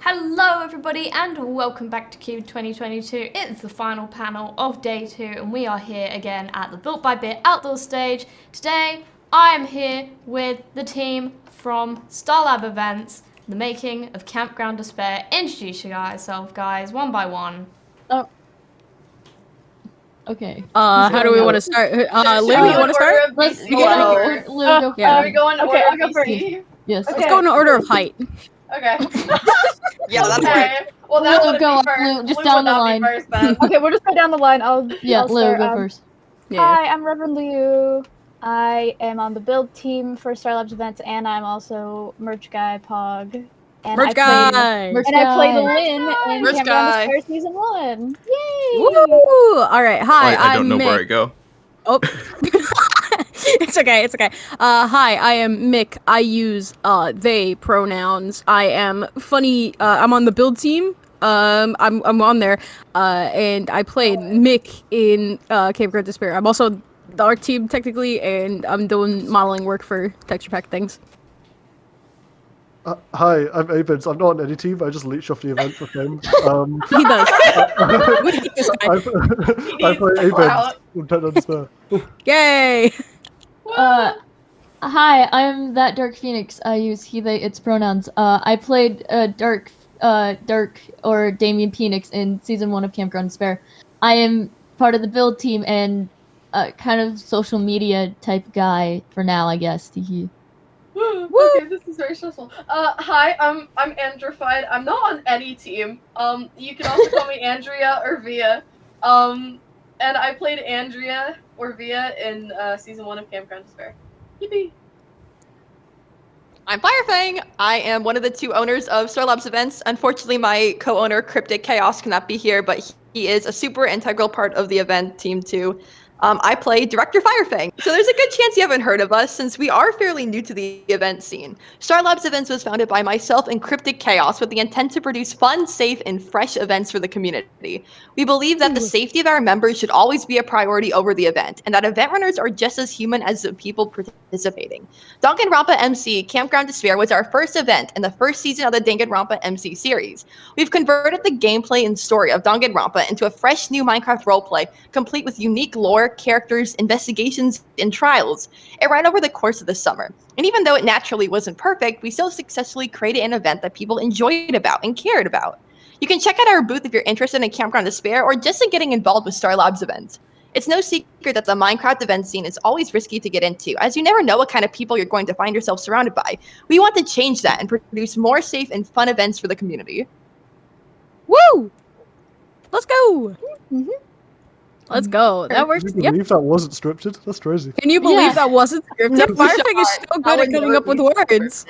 Hello everybody and welcome back to Cube 2022. It's the final panel of day 2 and we are here again at the Built by Bit outdoor stage. Today I am here with the team from Starlab Events, the making of Campground Despair. Introduce yourself guys one by one. Oh. Okay. How do we want to start? Lou, you want to start? Let's Lou, go yeah. Are we going in Okay, order I'll go of first. BC? Yes. Let's go in order of height. Okay. Yeah, that's right. Okay. Well, that Lou, would go be on, first. Lou, just Lou down would the not line. be first then. Okay, we'll just go down the line. I'll Lou, start. go first. Yeah. Hi, I'm Reverend Liu. I am on the build team for Starlabs events, and I'm also merch guy Pog. And Merch guy. I play the guy. Lynn in Merch Campground guy. Despair Season 1. Yay! Woo! All right. Hi, I don't I'm know Mick. where I go. Oh. It's okay. It's okay. Hi, I am Mick. I use they pronouns. I am funny. I'm on the build team. I'm on there. And I played Mick in Campground Despair. I'm also the art team technically, and I'm doing modeling work for texture pack things. Hi, I'm Abens. I'm not on any team, I just leech off the event for fame. He does. We need this guy. I play Abens from Ten on Despair. Yay! Hi, I'm that Dark Phoenix. I use he, they, its pronouns. I played Dark or Damien Phoenix in season 1 of Campground Despair. I am part of the build team and kind of social media type guy for now, I guess. Okay, this is very stressful. Hi, I'm Andrified. I'm not on any team. You can also call me Andrea or Via. And I played Andrea or Via in season 1 of Campground Despair. Yippee! I'm Firefang. I am one of the 2 owners of Starlabs Events. Unfortunately, my co-owner, Cryptic Chaos, cannot be here, but he is a super integral part of the event team too. I play Director Firefang. So there's a good chance you haven't heard of us since we are fairly new to the event scene. Starlabs Events was founded by myself and Cryptic Chaos with the intent to produce fun, safe, and fresh events for the community. We believe that the safety of our members should always be a priority over the event, and that event runners are just as human as the people participating. Danganronpa MC Campground Despair was our first event in the first season of the Danganronpa MC series. We've converted the gameplay and story of Danganronpa into a fresh new Minecraft roleplay, complete with unique lore, characters, investigations, and trials. It ran over the course of the summer. And even though it naturally wasn't perfect, we still successfully created an event that people enjoyed about and cared about. You can check out our booth if you're interested in Campground Despair or just in getting involved with Starlabs events. It's no secret that the Minecraft event scene is always risky to get into, as you never know what kind of people you're going to find yourself surrounded by. We want to change that and produce more safe and fun events for the community. Woo! Let's go! Let's go. That works. Can you Yep. believe that wasn't scripted? That's crazy. Can you believe Yeah. that wasn't scripted? Firefang is still good at coming up with words.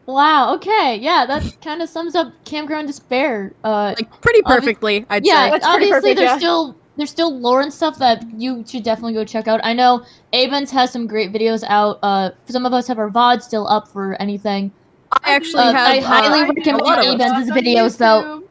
Wow, okay, yeah, that kind of sums up Campground Despair. Like pretty perfectly, I'd Yeah, say. That's pretty obviously perfect, there's still lore and stuff that you should definitely go check out. I know Abens has some great videos out. Some of us have our VOD still up for anything. I actually have. I highly a recommend lot of us. Abens' videos though.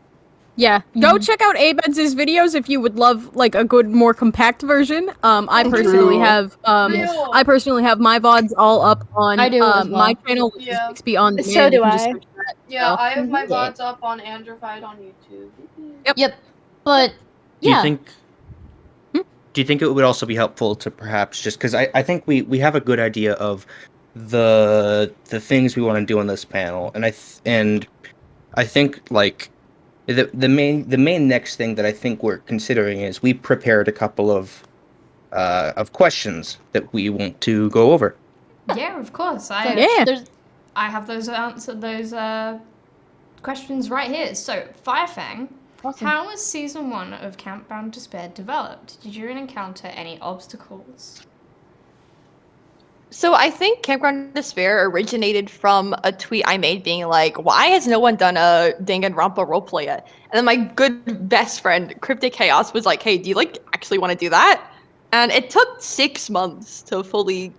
Yeah, go check out Abens' videos if you would love like a good, more compact version. I personally have I personally have my VODs all up on I do as well. my channel, which Yeah. is XP on So demand. do You can just I. search that. Yeah, So- I have my VODs up on Andrified on YouTube. Yep, but Do you yeah, think? Do you think it would also be helpful to perhaps just because I think we have a good idea of the things we want to do on this panel, and I think like the main next thing that I think we're considering is we prepared a couple of questions that we want to go over. Yeah, of course. Yeah. there's I have those questions right here. So, Firefang, awesome. how was season 1 of Campground Despair developed? Did you encounter any obstacles? So I think Campground Despair originated from a tweet I made being like, why has no one done a Danganronpa roleplay yet? And then my good best friend, Cryptic Chaos, was like, hey, do you like actually want to do that? And it took 6 months to fully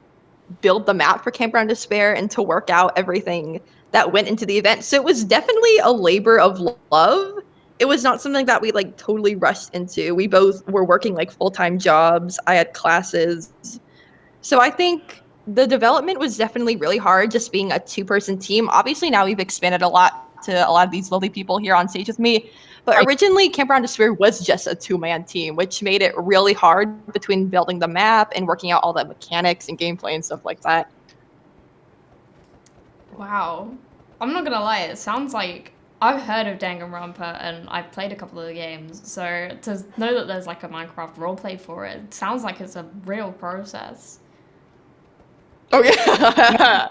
build the map for Campground Despair and to work out everything that went into the event. So it was definitely a labor of love. It was not something that we like totally rushed into. We both were working like full-time jobs. I had classes. So I think the development was definitely really hard just being a 2-person team. Obviously now we've expanded a lot to a lot of these lovely people here on stage with me. But originally, Campground Despair was just a two-man team, which made it really hard between building the map and working out all the mechanics and gameplay and stuff like that. Wow. I'm not gonna lie, it sounds like I've heard of Danganronpa and I've played a couple of the games, so to know that there's like a Minecraft roleplay for it, sounds like it's a real process. Oh yeah,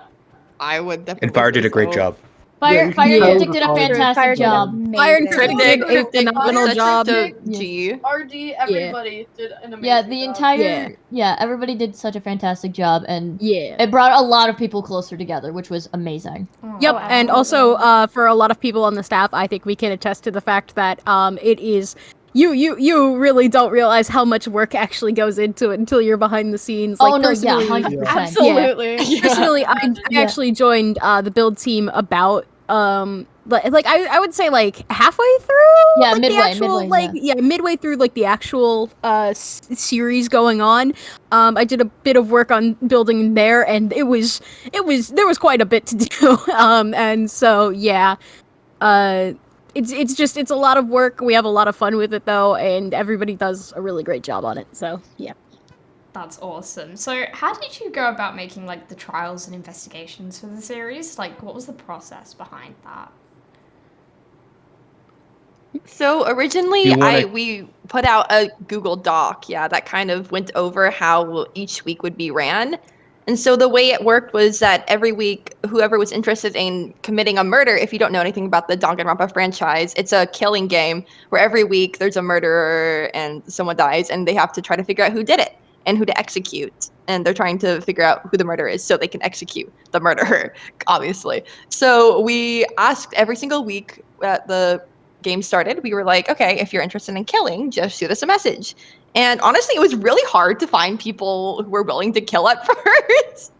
I would definitely. And Fire say did a great so. job. Fire Yeah, Cryptic yeah. did a Fire fantastic job. Fire and Amazing. Cryptic did a Cryptic phenomenal was job. such a G. RD, everybody did an amazing Yeah, the job. entire everybody did such a fantastic job, and Yeah. it brought a lot of people closer together, which was amazing. Oh, Yep, Oh, and absolutely. also for a lot of people on the staff, I think we can attest to the fact that it is you really don't realize how much work actually goes into it until you're behind the scenes. Like, Oh no, yeah, personally, 100%. Absolutely. personally, I Yeah. actually joined the build team about like I would say like halfway through. Yeah, like, midway, the actual, midway, midway through like the actual series going on. I did a bit of work on building there, and there was quite a bit to do. And so yeah, it's a lot of work. We have a lot of fun with it though, and everybody does a really great job on it. So yeah. That's awesome. So how did you go about making like the trials and investigations for the series? Like what was the process behind that? So originally, You wanna- we put out a Google Doc, that kind of went over how each week would be ran. And so the way it worked was that every week, whoever was interested in committing a murder, if you don't know anything about the Danganronpa franchise, it's a killing game where every week there's a murderer and someone dies, and they have to try to figure out who did it and who to execute. And they're trying to figure out who the murderer is so they can execute the murderer, obviously. So we asked every single week that the game started, we were like, okay, if you're interested in killing, just shoot us a message. And honestly, it was really hard to find people who were willing to kill at first.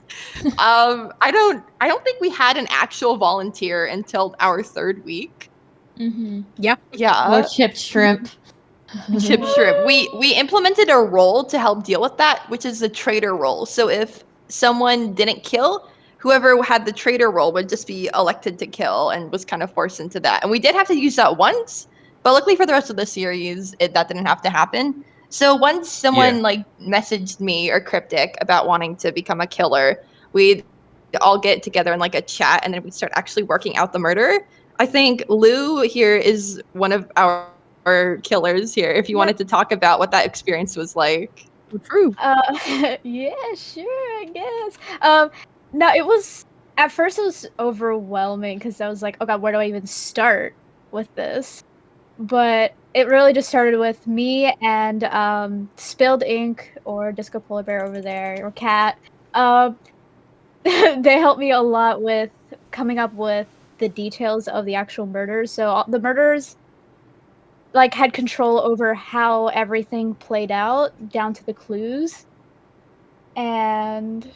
I don't think we had an actual volunteer until our third week. Mm-hmm. Yeah. More chipped shrimp. Chip shrimp. We implemented a role to help deal with that, which is the traitor role. So if someone didn't kill, whoever had the traitor role would just be elected to kill and was kind of forced into that. And we did have to use that once, but luckily for the rest of the series, that didn't have to happen. So once someone like messaged me or Cryptic about wanting to become a killer, we'd all get together in like a chat, and then we'd start actually working out the murder. I think Lou here is one of our killers here. If you wanted to talk about what that experience was like. True. Yeah, sure, I guess. No, it was at first it was overwhelming because I was like, oh god, where do I even start with this? But it really just started with me and Spilled Ink or Disco Polar Bear over there or Cat. They helped me a lot with coming up with the details of the actual murders. So the murders like had control over how everything played out down to the clues. And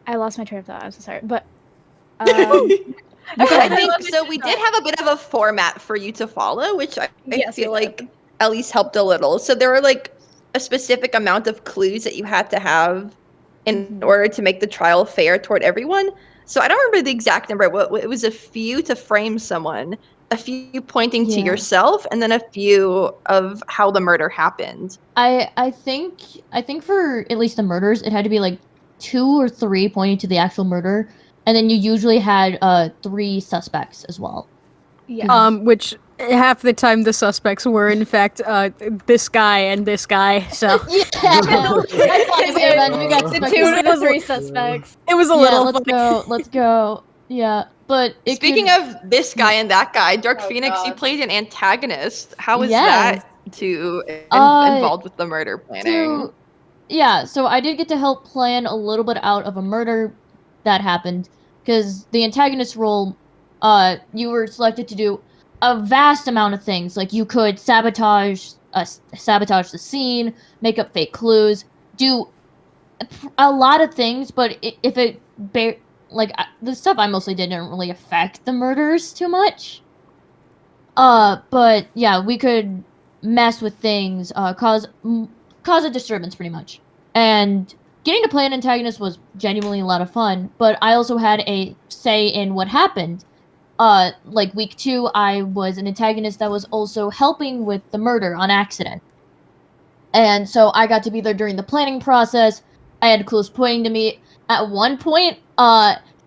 I lost my train of thought. I'm so sorry, but I think so. We did have a bit of a format for you to follow, which I Yes, feel we like did. at least helped a little. So there were like a specific amount of clues that you had to have in order to make the trial fair toward everyone. So I don't remember the exact number. It was a few to frame someone, a few pointing to yourself, and then a few of how the murder happened. I think for at least the murders, it had to be like 2 or 3 pointing to the actual murder, and then you usually had 3 suspects as well. yeah. Which half the time the suspects were in fact this guy and this guy. So Yeah, that's why we eventually got The stuck 2 in- to the 3 suspects. it was a Yeah, little let's funny. go. Let's go. Yeah, but Speaking of this guy and that guy, Dark Oh, Phoenix, you God. played an antagonist. How was Yes. that to Uh, involved with the murder planning? So I did get to help plan a little bit out of a murder that happened, because the antagonist role, you were selected to do a vast amount of things. Like you could sabotage the scene, make up fake clues, do a lot of things. But if it the stuff I mostly did didn't really affect the murders too much. But yeah, we could mess with things, cause a disturbance pretty much. And getting to play an antagonist was genuinely a lot of fun, but I also had a say in what happened. Like week 2, I was an antagonist that was also helping with the murder on accident. And so I got to be there during the planning process. I had close pointing to me. At one point,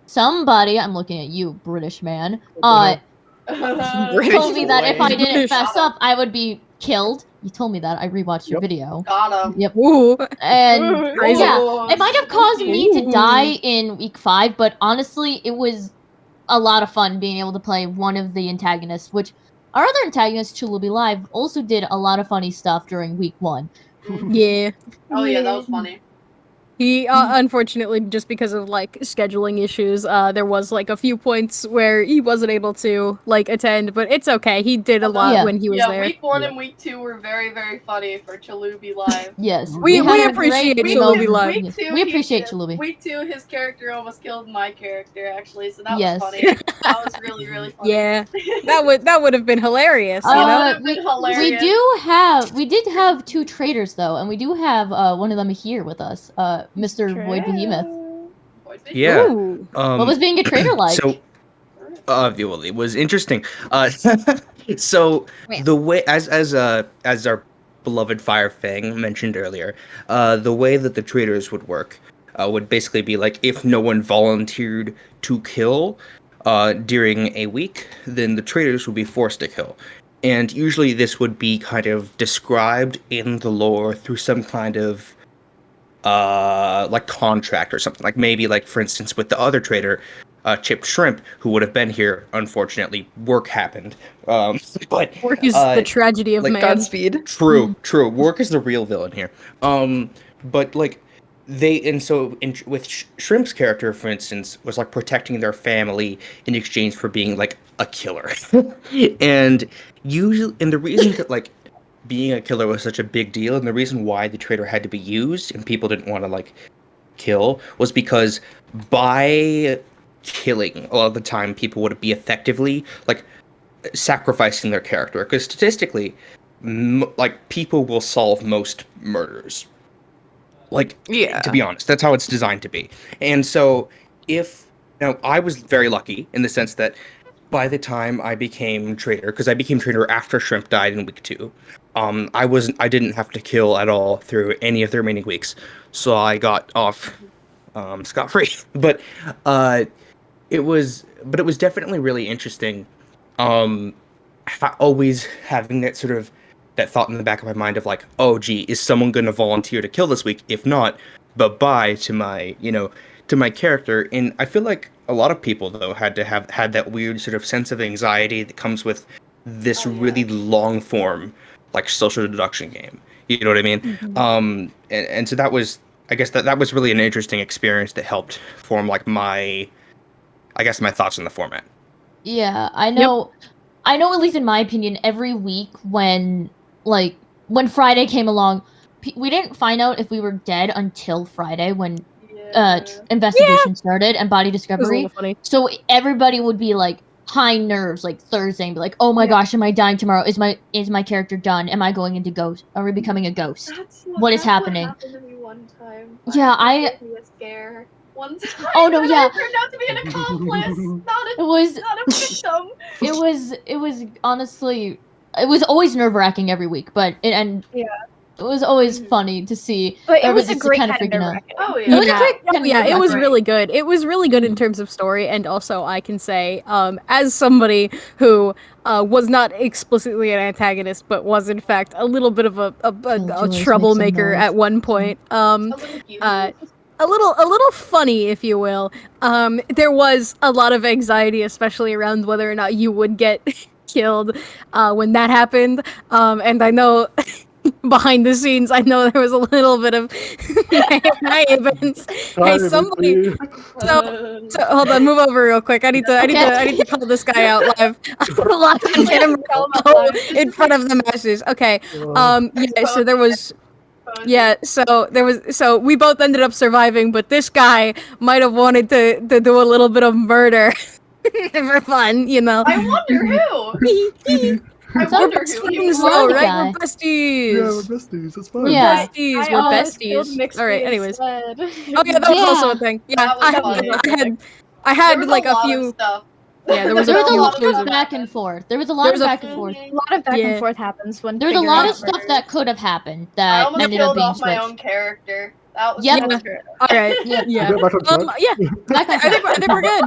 somebody, I'm looking at you, British man, told me that if I didn't fess up, I would be killed. You told me that. I rewatched your video. Got him. Yep. Ooh. And Crazy. yeah, it might have caused me to die in week 5, but honestly, it was a lot of fun being able to play one of the antagonists, which our other antagonist, Chulubi Live, also did a lot of funny stuff during week 1. Yeah. Oh yeah, that was funny. He, unfortunately, just because of, like, scheduling issues, there was, like, a few points where he wasn't able to, like, attend, but it's okay. He did a lot Yeah. when he was there. Week 1 and week 2 were very, very funny for Chalubi Live. Yes. We had a appreciate great Chalubi moment. Live. Yes. Week 2, We appreciate Chalubi. Week 2, his character almost killed my character, actually, so that Yes. was funny. That was really, really funny. Yeah. That would have been hilarious, you That know? would have been hilarious. We did have 2 traitors though, and we do have one of them here with us, Mr. Void Behemoth. Yeah. Ooh. What was being a traitor like? So, well, it was interesting. So the way, as our beloved Fire Fang mentioned earlier, the way that the traitors would work would basically be like if no one volunteered to kill during a week, then the traitors would be forced to kill. And usually this would be kind of described in the lore through some kind of like contract or something. Like maybe, like, for instance, with the other traitor, Chipped Shrimp, who would have been here, unfortunately, work happened. But Work is the tragedy of Like man. Godspeed. True. Work is the real villain here. But like with Shrimp's character, for instance, was like protecting their family in exchange for being like a killer. And the reason that like being a killer was such a big deal, and the reason why the traitor had to be used and people didn't want to like kill was because by killing a lot of the time people would be effectively like sacrificing their character, because statistically like people will solve most murders, like, Yeah. to be honest, that's how it's designed to be. And so I was very lucky in the sense that by the time I became traitor, because I became traitor after Shrimp died in week 2, I didn't have to kill at all through any of the remaining weeks, so I got off scot-free. But it was definitely really interesting. Always having that sort of that thought in the back of my mind of like, oh gee, is someone going to volunteer to kill this week? If not, bye to my to my character. And I feel like a lot of people though had that weird sort of sense of anxiety that comes with this really long form like social deduction game. You know what I mean? Mm-hmm. And so that was, I guess that was really an interesting experience that helped form like my thoughts on the format. Yeah, I know. Yep. I know, at least in my opinion, every week when Friday came along, we didn't find out if we were dead until Friday when investigation started and body discovery. So everybody would be like high nerves like Thursday and be like, "Oh my gosh, am I dying tomorrow? Is my character done? Am I going into ghost? Are we becoming a ghost? What is happening?" What happened to me one time. Yeah, I gave me a scare. One time, oh no, yeah. I turned out to be an accomplice, not a victim. It was honestly, it was always nerve-wracking every week, but it was always funny to see. But it was a great kind of freaking out. Oh yeah, It was really good. It was really good in terms of story, and also I can say, as somebody who was not explicitly an antagonist, but was in fact a little bit of a troublemaker at one point. A little funny, if you will. There was a lot of anxiety, especially around whether or not you would get killed when that happened. And I know behind the scenes, I know there was a little bit of events. Hey, somebody. So hold on, move over real quick. I need to call this guy out live. Get him in front of the masses. Okay. So there was. Yeah, so we both ended up surviving, but this guy might have wanted to do a little bit of murder for fun, you know. I wonder who. I Some wonder Best who fucking he friends, was. though, blonde right? guy. We're besties. Yeah, we're besties. That's fine. Yeah. Besties. I We're almost killed besties. Mixie All right. Anyways. instead. Oh yeah, that was also a thing. Yeah, That was I had, funny. I There had was like a a lot few. of stuff. Yeah, there was There a was a few. lot There was of a, back and forth. There was a lot There of was a- back and forth. A lot of back Yeah. and forth happens when There was a figuring lot out of stuff murders. that could have happened I that almost ended up killed being off my switched. own character. That was Yep. fun. All right. Yeah. Yeah. Get back on track. Yeah. Back on I think we're good.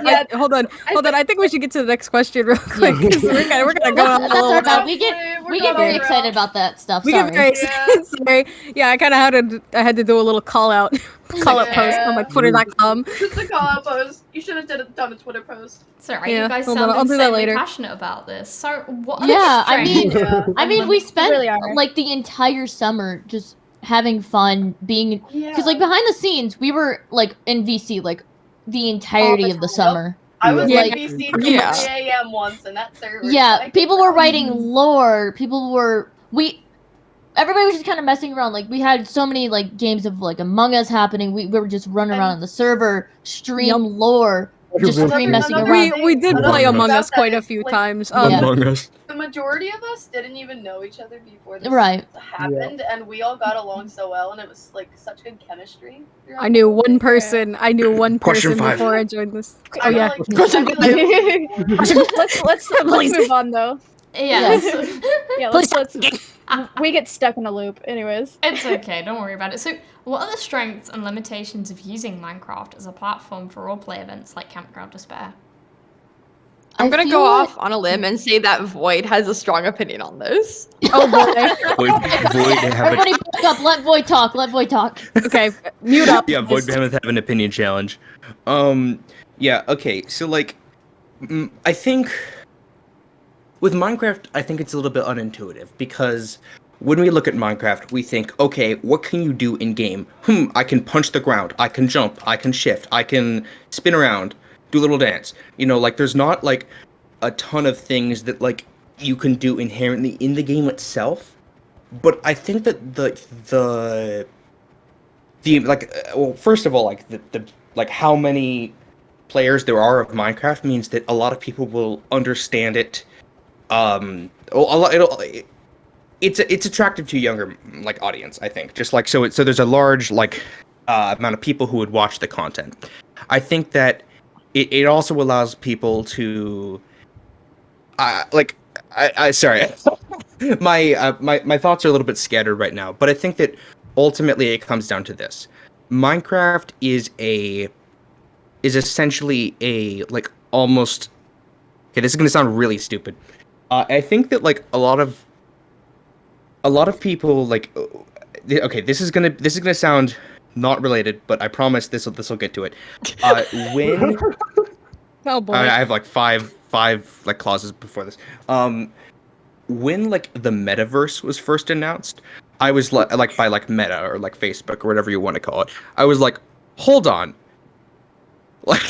Yeah. Hold on. I think we should get to the next question real quick because we're kind of going on a That's little our bit. bad. We're We going get very off excited rails. about that stuff. We get Sorry. very Yeah. sorry. Yeah, I kind of had to do a little call out post on like Twitter.com. Just a call out post. You should have done a Twitter post. It's alright, Yeah, you guys hold on, sound I'll do that insanely later. passionate about this. So, what are Yeah, the I mean- strengths? Yeah. I mean, we spent really are. like the entire summer just having fun, being because like behind the scenes we were like in VC like the entirety of the time. summer. I was Yeah. like BC till Yeah. 3 a.m. once, and that server. Yeah, people were writing lore. Everybody was just kind of messing around. Like we had so many like games of like Among Us happening. We were just running around on the server, stream Yep. lore, just Another- stream messing another around. We did Another play thing Among about Us that quite a is, few like, times. Yeah. Among Us. The majority of us didn't even know each other before this Right. happened, and we all got along so well, and it was like such good chemistry. I knew one person. Question 5. Before I joined this. Oh I yeah. like, Question I like- let's move on though. Yes. Yeah, let's we get stuck in a loop. Anyways, It's okay, don't worry about it. So, what are the strengths and limitations of using Minecraft as a platform for roleplay events like Campground Despair? I'm I gonna feel go like- off on a limb and say that Void has a strong opinion on this. Oh boy. Void have Everybody back up. Let Void talk. Let Void talk. Okay. Mute up. Yeah, Void Behemoth have an opinion challenge. Yeah, okay, so like, I think with Minecraft, I think it's a little bit unintuitive because when we look at Minecraft, we think, okay, what can you do in game? I can punch the ground, I can jump, I can shift, I can spin around, do a little dance. You know, like there's not like a ton of things that like you can do inherently in the game itself. But I think that the like well, first of all, like the like how many players there are of Minecraft means that a lot of people will understand it. It's attractive to a younger like audience, I think. Just like so there's a large like amount of people who would watch the content. I think that it also allows people to sorry. my thoughts are a little bit scattered right now, but I think that ultimately it comes down to this. Minecraft is essentially a like almost okay, this is going to sound really stupid. I think that like a lot of people like okay, this is going to sound not related, but I promise this will get to it. When Oh boy. I have like five like clauses before this. When like the metaverse was first announced, I was like by like Meta or like Facebook or whatever you want to call it. I was like, hold on. Like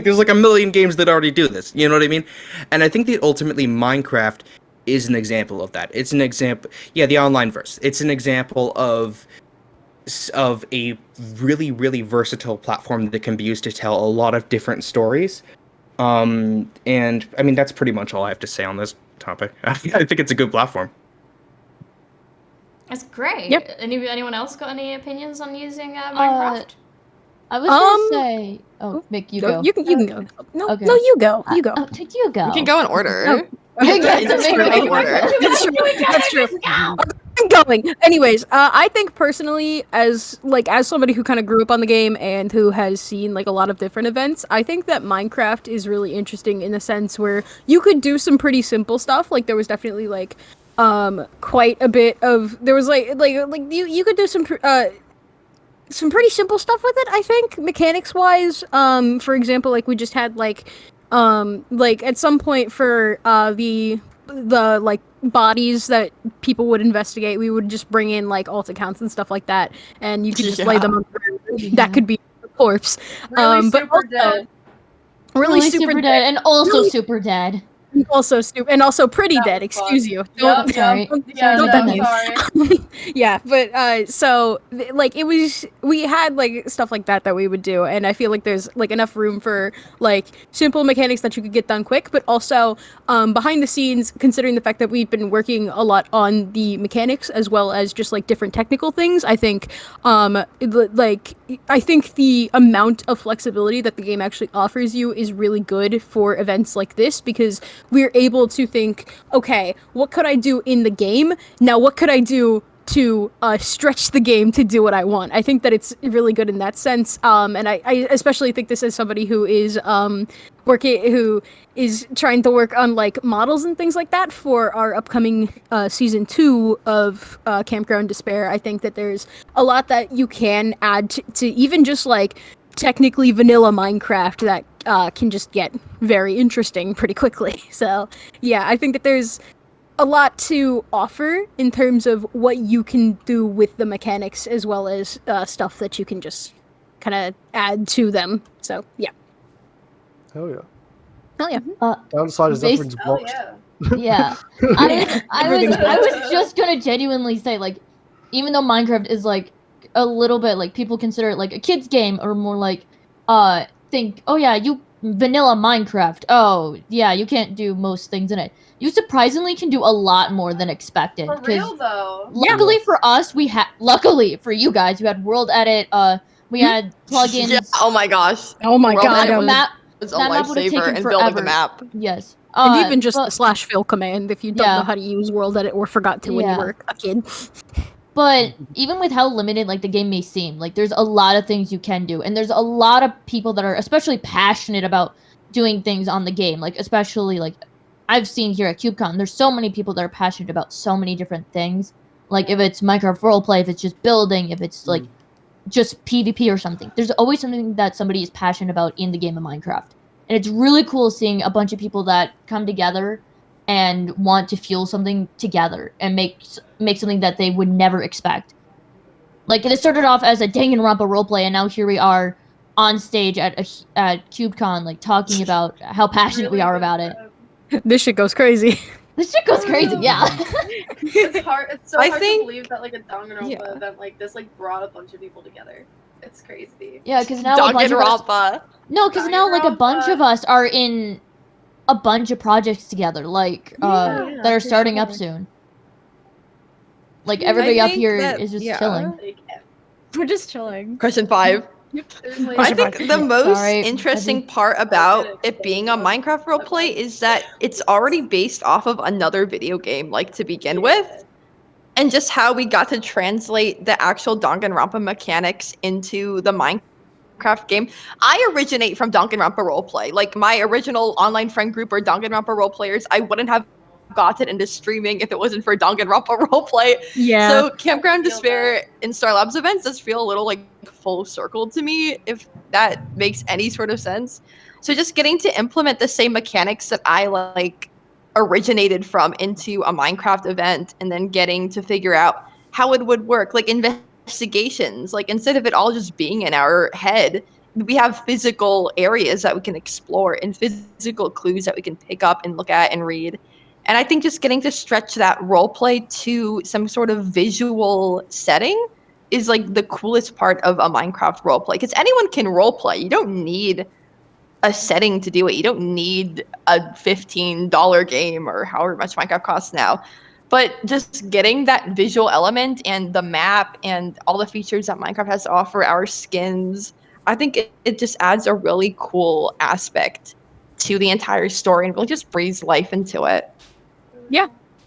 there's like a million games that already do this. You know what I mean? And I think that ultimately Minecraft is an example of that. It's an example. Yeah, the online verse. It's an example of a really, really versatile platform that can be used to tell a lot of different stories. And I mean, that's pretty much all I have to say on this topic. I think it's a good platform. That's great. Yep. Anyone else got any opinions on using Minecraft? I was gonna say. Oh, Mick, you go. You can go. No, Okay. no, you go. You go. Oh, did you go? We can go in order. Oh. Okay, It's so really Mick, order. That's true. That's true. I'm going. Anyways, I think personally, as somebody who kind of grew up on the game and who has seen like a lot of different events, I think that Minecraft is really interesting in the sense where you could do some pretty simple stuff. Like there was definitely like quite a bit of there was like you could do some pretty simple stuff with it. I think mechanics wise. For example, like we just had like at some point for the like bodies that people would investigate, we would just bring in like alt accounts and stuff like that, and you could just lay them on the ground. That could be a corpse. Really But super also- dead. Really super dead. and also Really- super dead. Also stupid and also pretty That dead. was fun. Excuse you. Yeah, Don't sorry. Yeah, Don't no, bend me. sorry. Yeah, but like it was, we had like stuff like that we would do, and I feel like there's like enough room for like simple mechanics that you could get done quick, but also behind the scenes, considering the fact that we've been working a lot on the mechanics as well as just like different technical things, I think I think the amount of flexibility that the game actually offers you is really good for events like this, because we're able to think, okay, what could I do in the game? Now, what could I do to stretch the game to do what I want? I think that it's really good in that sense. And I especially think this is somebody who is who is trying to work on like models and things like that for our upcoming season 2 of Campground Despair. I think that there's a lot that you can add to even just like technically vanilla Minecraft that can just get very interesting pretty quickly. So yeah, I think that there's a lot to offer in terms of what you can do with the mechanics, as well as stuff that you can just kind of add to them. So yeah. Hell yeah. Hell yeah. Downside is everything's Oh blocked. yeah. Yeah. I was just gonna genuinely say, like, even though Minecraft is like a little bit like people consider it like a kid's game, or more like think, oh yeah, you vanilla Minecraft. Oh yeah, you can't do most things in it. You surprisingly can do a lot more than expected. For real though. Luckily for us, luckily for you guys, you had World Edit. We had plugins. Yeah, oh my gosh. Oh my World god. Edit was- Map. was a That map would've lifesaver taken in building the forever. map. Yes. And even just but- the /fill command if you don't know how to use World Edit or forgot to when you Yeah. were a kid. But even with how limited like the game may seem, like there's a lot of things you can do, and there's a lot of people that are especially passionate about doing things on the game. Like especially like I've seen here at KubeCon, there's so many people that are passionate about so many different things. Like if it's Minecraft roleplay, if it's just building, if it's like just PvP or something. There's always something that somebody is passionate about in the game of Minecraft. And it's really cool seeing a bunch of people that come together and want to fuel something together and make something that they would never expect. Like it started off as a Danganronpa roleplay, and now here we are on stage at KubeCon, like talking about how passionate we are about it. This shit goes crazy. This shit goes crazy, yeah. It's hard. It's so I hard think- to believe that like a Danganronpa Yeah. event like this like brought a bunch of people together. It's crazy. Yeah, because now a bunch of us, Danganronpa. because now like a bunch of us are in a bunch of projects together, like Yeah, that are for starting up sure. soon. Like everybody up think here that- is just yeah. chilling. Like, We're just chilling. Question 5. there's like I think the most Sorry, interesting part about it being a Minecraft roleplay is that it's already based off of another video game, like to begin with, and just how we got to translate the actual Danganronpa mechanics into the Minecraft game. I originate from Danganronpa roleplay. Like my original online friend group are Danganronpa roleplayers. I wouldn't have gotten into streaming if it wasn't for Danganronpa roleplay. Yeah. So Campground feel Despair in Star Labs events does feel a little like full circle to me, if that makes any sort of sense. So just getting to implement the same mechanics that I like originated from into a Minecraft event, and then getting to figure out how it would work, like investigations, like instead of it all just being in our head, we have physical areas that we can explore and physical clues that we can pick up and look at and read. And I think just getting to stretch that roleplay to some sort of visual setting is like the coolest part of a Minecraft roleplay, because anyone can roleplay. You don't need a setting to do it. You don't need a $15 game or however much Minecraft costs now. But just getting that visual element and the map and all the features that Minecraft has to offer, our skins, I think it just adds a really cool aspect to the entire story and really just breathes life into it.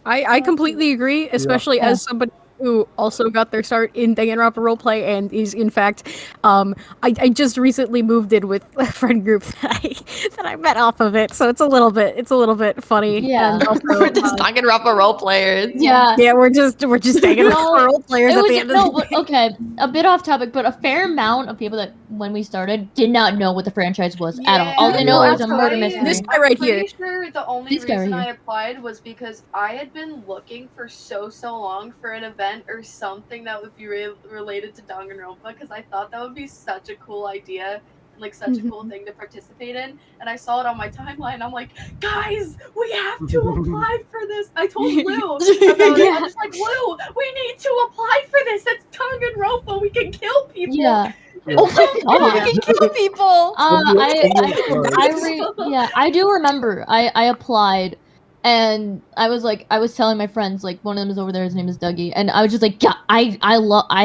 I completely agree, especially Yeah. as somebody who also got their start in Danganronpa roleplay and is in fact, I just recently moved in with a friend group that I met off of it, so it's a little bit funny. Yeah. And also, We're just Danganronpa role players. Yeah. yeah, we're just Danganronpa No, role players It at was the end no, of the but, day. okay, a bit off topic, but a fair amount of people that when we started did not know what the franchise was at all. All they know Yeah. is a murder I- mystery. This guy right I'm pretty here. sure the only This guy right reason I here. applied was because I had been looking for so long for an event or something that would be related to Danganronpa, because I thought that would be such a cool idea and like such a cool thing to participate in. And I saw it on my timeline. I'm like, guys, we have to apply for this. I told Lou about it. I'm just like, Lou, we need to apply for this. It's Danganronpa. We can kill people. Yeah. Oh my god, we can kill people. I do remember. I applied, and I was telling my friends, like, one of them is over there. His name is Dougie, and I was just like, yeah, I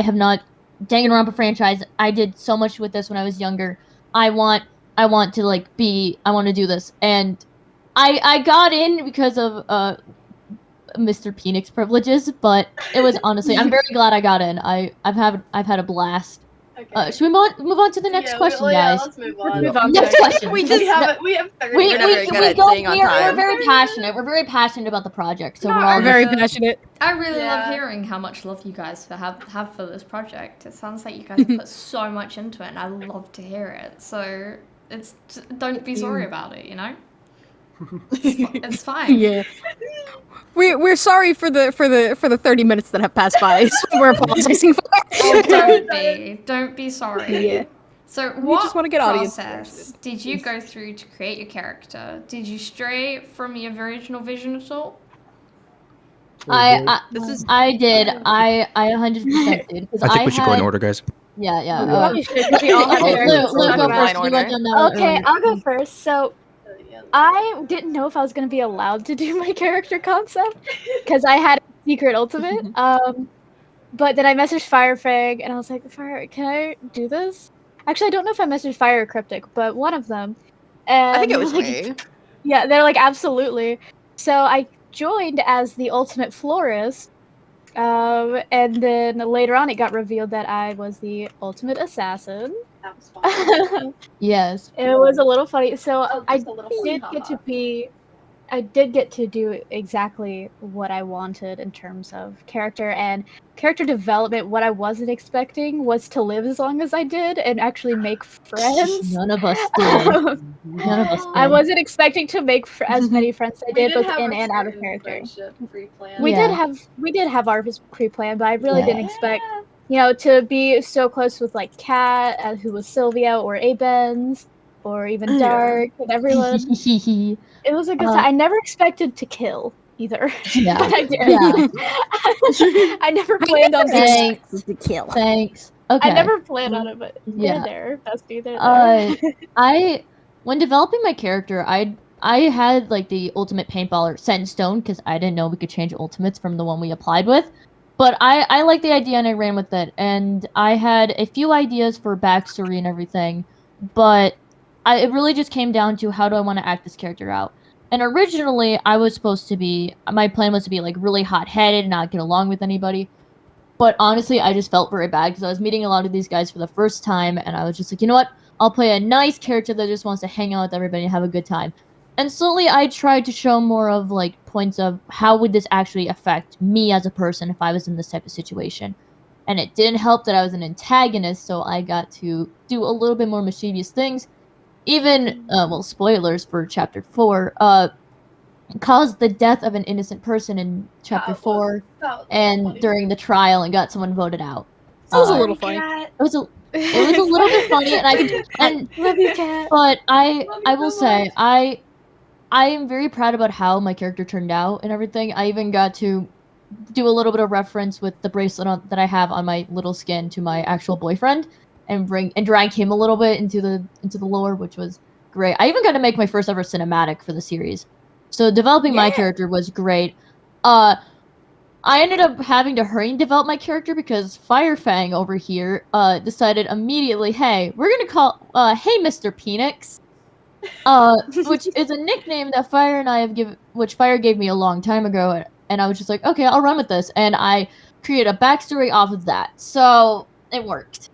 have not Danganronpa franchise. I did so much with this when I was younger. I want to I want to do this, and I got in because of Mr. Phoenix privileges, but it was honestly, I'm very glad I got in. I've had a blast. Okay. Should we move on to the next question, guys? Let's move on. Next question. We have We're not very good at staying on time. We're very passionate. We're very passionate about the project. So No, we're all Very passionate. I really love Yeah. hearing how much love you guys have for this project. It sounds like you guys put so much into it, and I love to hear it. So don't be sorry about it. You know, it's fine. Yeah. We're sorry for the 30 minutes that have passed by. So we're apologizing for. Oh, don't be sorry. Yeah. So what just wanna get audience process did you go through to create your character? Did you stray from your original vision at all? I did. Yeah. I 100% did. I think we should go in order, guys. Yeah. We all have Okay, characters. Lou, Talk go about first. line You went order. down that one Okay, earlier. I'll go first. So I didn't know if I was gonna be allowed to do my character concept because I had a secret ultimate. But then I messaged Firefang and I was like, Fire, can I do this? Actually, I don't know if I messaged Fire or Cryptic, but one of them. And I think it was like, me. Yeah, they're like, absolutely. So I joined as the ultimate florist. And then later on, it got revealed that I was the ultimate assassin. That was fun. Yes. It was a little funny. So Oh, I just a little funny, haha. I did get to do exactly what I wanted in terms of character and character development. What I wasn't expecting was to live as long as I did and actually make friends. None of us did. None of us did. I wasn't expecting to make as many friends as I We did, both have in our and out of certain character. friendship pre-planned. We Yeah. did have ours pre-planned, but I really Yeah. didn't expect to be so close with like Kat, who was Sylvia, or Abens, or even Yeah. Dark, and everyone. It was a good time. I never expected to kill either. Yeah. But I did. Yeah. I never planned on doing Thanks. To kill. Thanks. Okay. I never planned on it, but Yeah. they're there. Bestie, they're there. When developing my character, I had like the ultimate paintballer set in stone because I didn't know we could change ultimates from the one we applied with. But I liked the idea and I ran with it. And I had a few ideas for backstory and everything, but it really just came down to how do I want to act this character out. And originally, my plan was to be like really hot-headed and not get along with anybody. But honestly, I just felt very bad because I was meeting a lot of these guys for the first time, and I was just like, you know what? I'll play a nice character that just wants to hang out with everybody and have a good time. And slowly, I tried to show more of like points of how would this actually affect me as a person if I was in this type of situation. And it didn't help that I was an antagonist, so I got to do a little bit more mischievous things. Even, spoilers for Chapter 4, caused the death of an innocent person in Chapter 4 and during the trial and got someone voted out. That was a little funny. It was a little bit funny, and Love you, Kat. but I will say I am very proud about how my character turned out and everything. I even got to do a little bit of reference with the bracelet that I have on my little skin to my actual boyfriend, and drag him a little bit into the lore, which was great. I even got to make my first ever cinematic for the series, so developing my character was great. I ended up having to hurry and develop my character because Firefang over here decided immediately, hey, we're gonna call hey Mr. Phoenix, which is a nickname that Fire and I which Fire gave me a long time ago, and I was just like, okay, I'll run with this, and I created a backstory off of that, so it worked.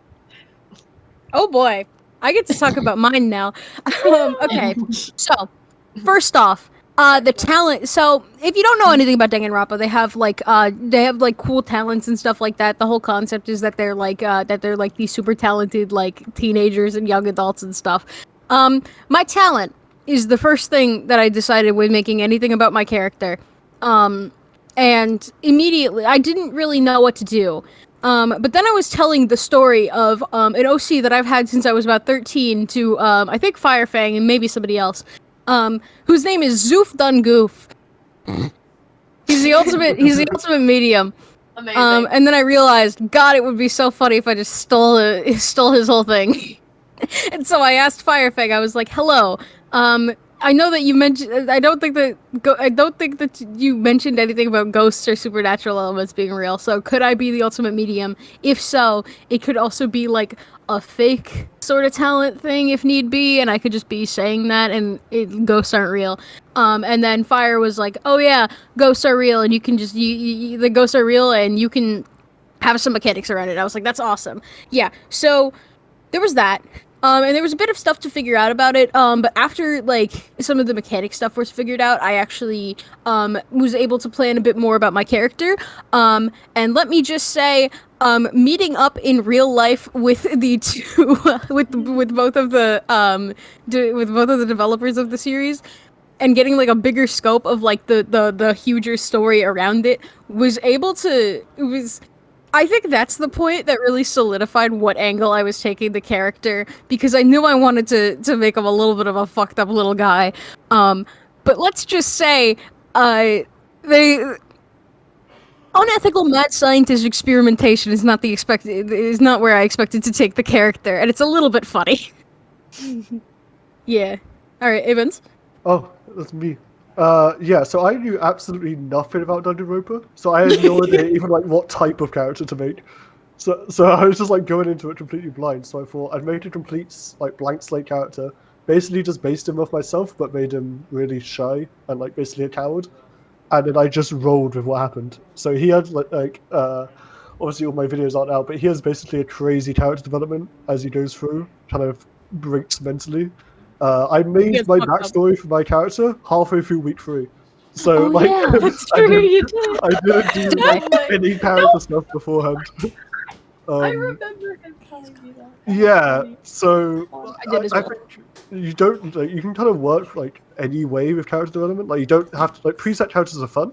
Oh boy, I get to talk about mine now. Okay, so first off, the talent. So if you don't know anything about Danganronpa, they have like cool talents and stuff like that. The whole concept is that they're like these super talented like teenagers and young adults and stuff. My talent is the first thing that I decided when making anything about my character. And immediately I didn't really know what to do. But then I was telling the story of an OC that I've had since I was about 13 to I think Firefang and maybe somebody else, whose name is Zoof Dun Goof. He's the ultimate medium. Amazing. And then I realized, God, it would be so funny if I just stole his whole thing. And so I asked Firefang. I was like, "Hello, I know that you mentioned. I don't think that you mentioned anything about ghosts or supernatural elements being real. So could I be the ultimate medium? If so, it could also be like a fake sort of talent thing if need be, and I could just be saying that, and ghosts aren't real." And then Fire was like, "Oh yeah, ghosts are real, and you can just the ghosts are real, and you can have some mechanics around it." I was like, "That's awesome." Yeah. So there was that. And there was a bit of stuff to figure out about it, but after, like, some of the mechanic stuff was figured out, I actually, was able to plan a bit more about my character, and let me just say, meeting up in real life with the two, with both of the, with both of the developers of the series, and getting, like, a bigger scope of, like, the huger story around it, I think that's the point that really solidified what angle I was taking the character, because I knew I wanted to make him a little bit of a fucked up little guy. But let's just say, they unethical mad scientist experimentation is not where I expected to take the character, and it's a little bit funny. Yeah. All right, Evans. Oh, that's me. Yeah, so I knew absolutely nothing about Danganronpa, so I had no idea even like what type of character to make. So I was just like going into it completely blind. So I thought I'd make a complete like blank slate character, basically just based him off myself, but made him really shy and like basically a coward. And then I just rolled with what happened. So he had like obviously all my videos aren't out, but he has basically a crazy character development as he goes through, kind of breaks mentally. I made my backstory for my character halfway through week 3. So like That's true, you did. I didn't do like any character stuff beforehand. I remember him telling me that. Yeah, so I did as well. think you don't like you can kind of work like any way with character development. Like you don't have to like preset characters are fun,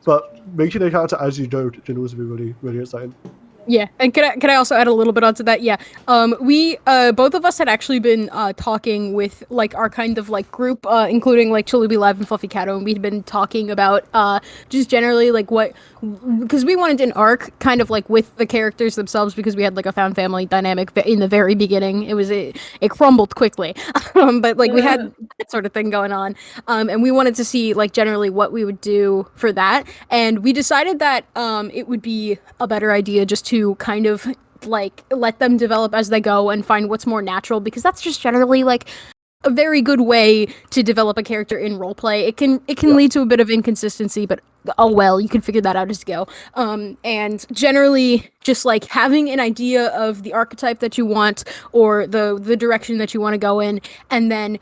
but making a character as you go can also be really really exciting. Yeah, and can I also add a little bit onto that? Yeah, we both of us had actually been talking with like our kind of like group, including like Cholubi Live and Fluffy Cato, and we'd been talking about just generally like what, because we wanted an arc kind of like with the characters themselves, because we had like a found family dynamic in the very beginning. It crumbled quickly, but like we had that sort of thing going on, and we wanted to see like generally what we would do for that, and we decided that it would be a better idea just to kind of like let them develop as they go and find what's more natural, because that's just generally like a very good way to develop a character in roleplay. It can lead to a bit of inconsistency, but oh well, you can figure that out as you go. And generally just like having an idea of the archetype that you want or the direction that you want to go in, and then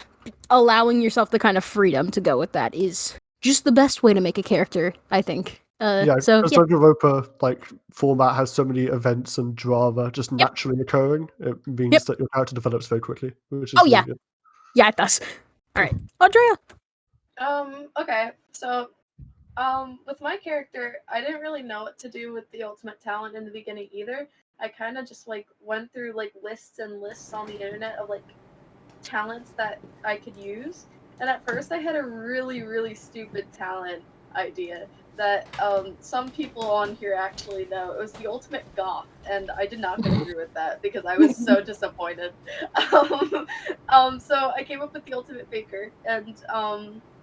allowing yourself the kind of freedom to go with that is just the best way to make a character, I think. Because Danganronpa like format has so many events and drama just naturally occurring. It means that your character develops very quickly, which is really good. Yeah, it does. All right, Andrea. Okay, so with my character, I didn't really know what to do with the ultimate talent in the beginning either. I kind of just like went through like lists and lists on the internet of like talents that I could use, and at first I had a really stupid talent idea that some people on here actually know. It was the ultimate goth, and I did not go through with that because I was so disappointed. So I came up with the ultimate baker, and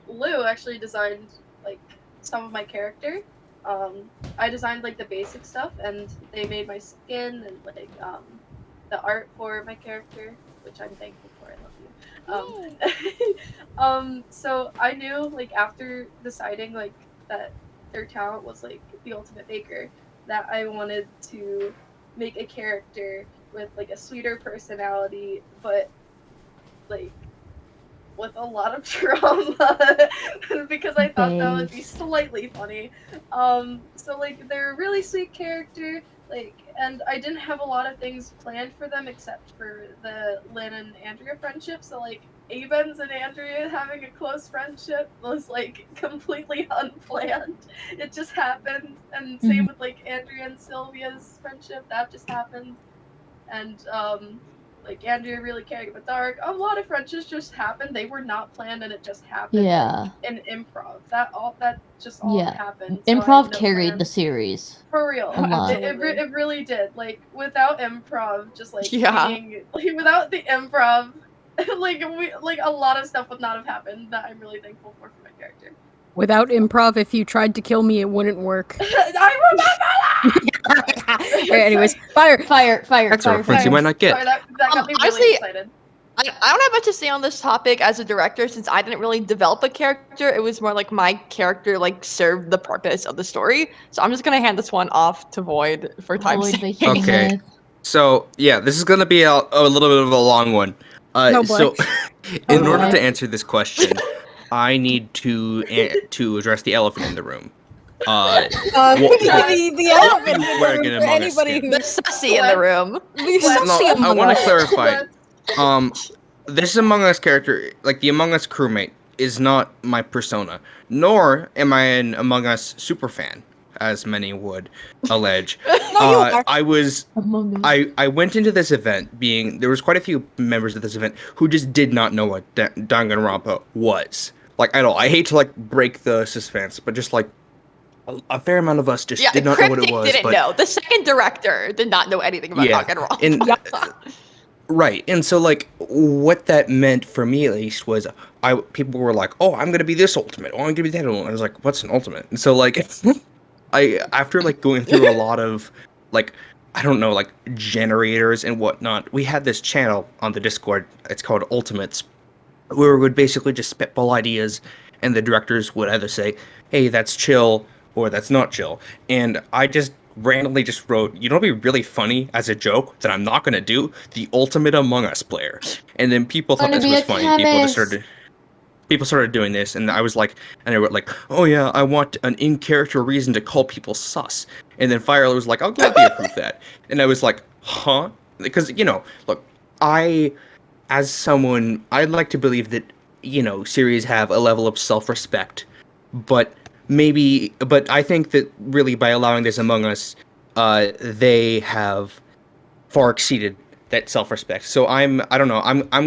Lou actually designed like some of my character. I designed like the basic stuff, and they made my skin and like the art for my character, which I'm thankful for. I love you. So I knew like after deciding like that their talent was like the ultimate baker, that I wanted to make a character with like a sweeter personality, but like with a lot of trauma because I thought that would be slightly funny. So like they're a really sweet character, like, and I didn't have a lot of things planned for them except for the Lynn and Andrea friendship, so like Abens and Andrea having a close friendship was like completely unplanned. It just happened, and same with like Andrea and Sylvia's friendship, that just happened. And like Andrea really caring about Dark. A lot of friendships just happened. They were not planned, and it just happened. Yeah. In improv, that just all Yeah. happened. So I had Improv no carried plan. the series. For real, A lot. it really did. Like without improv, just like Yeah. being like without the improv, like a lot of stuff would not have happened. That I'm really thankful for my character. Without improv, if you tried to kill me, it wouldn't work. I remember that. Okay, anyways, fire. That's a reference you might not get. Sorry, that got me really honestly, excited. I don't have much to say on this topic as a director since I didn't really develop a character. It was more like my character like served the purpose of the story. So I'm just gonna hand this one off to Void for time's Void sake. the Okay. Smith. So yeah, this is gonna be a little bit of a long one. No, So, boy. in Oh, order boy. to answer this question, I need to address the elephant in the room. What- the elephant in the Wearing room an for Among Us anybody skin. The who's sussy in the room. No, I want to clarify. Let's- This Among Us character, like the Among Us crewmate, is not my persona. Nor am I an Among Us superfan, as many would allege. No, you are. Among Us. I went into this event being there was quite a few members of this event who just did not know what Danganronpa was like at all. I hate to like break the suspense, but just like a fair amount of us just Yeah, did not know what it Cryptic was. didn't but know. The second director did not know anything about Yeah, Danganronpa. and- right, and so like what that meant for me at least was people were like, oh, I'm gonna be this ultimate, oh, I'm gonna be that ultimate. I was like, what's an ultimate? And so like after like going through a lot of like I don't know, like generators and whatnot, we had this channel on the Discord. It's called Ultimates, where we would basically just spitball ideas, and the directors would either say, "Hey, that's chill," or "That's not chill." And I just randomly just wrote, "You know, what'd be really funny as a joke that I'm not gonna do the Ultimate Among Us player." And then people thought Gonna this be was a funny. People just chemist. started doing this, and I was like, and I wrote like, "Oh yeah, I want an in-character reason to call people sus." And then Fire was like, "I'll gladly approve that." And I was like, "Huh?" Because look, as someone, I'd like to believe that series have a level of self-respect, but I think that really by allowing this Among Us, they have far exceeded that self-respect. So I'm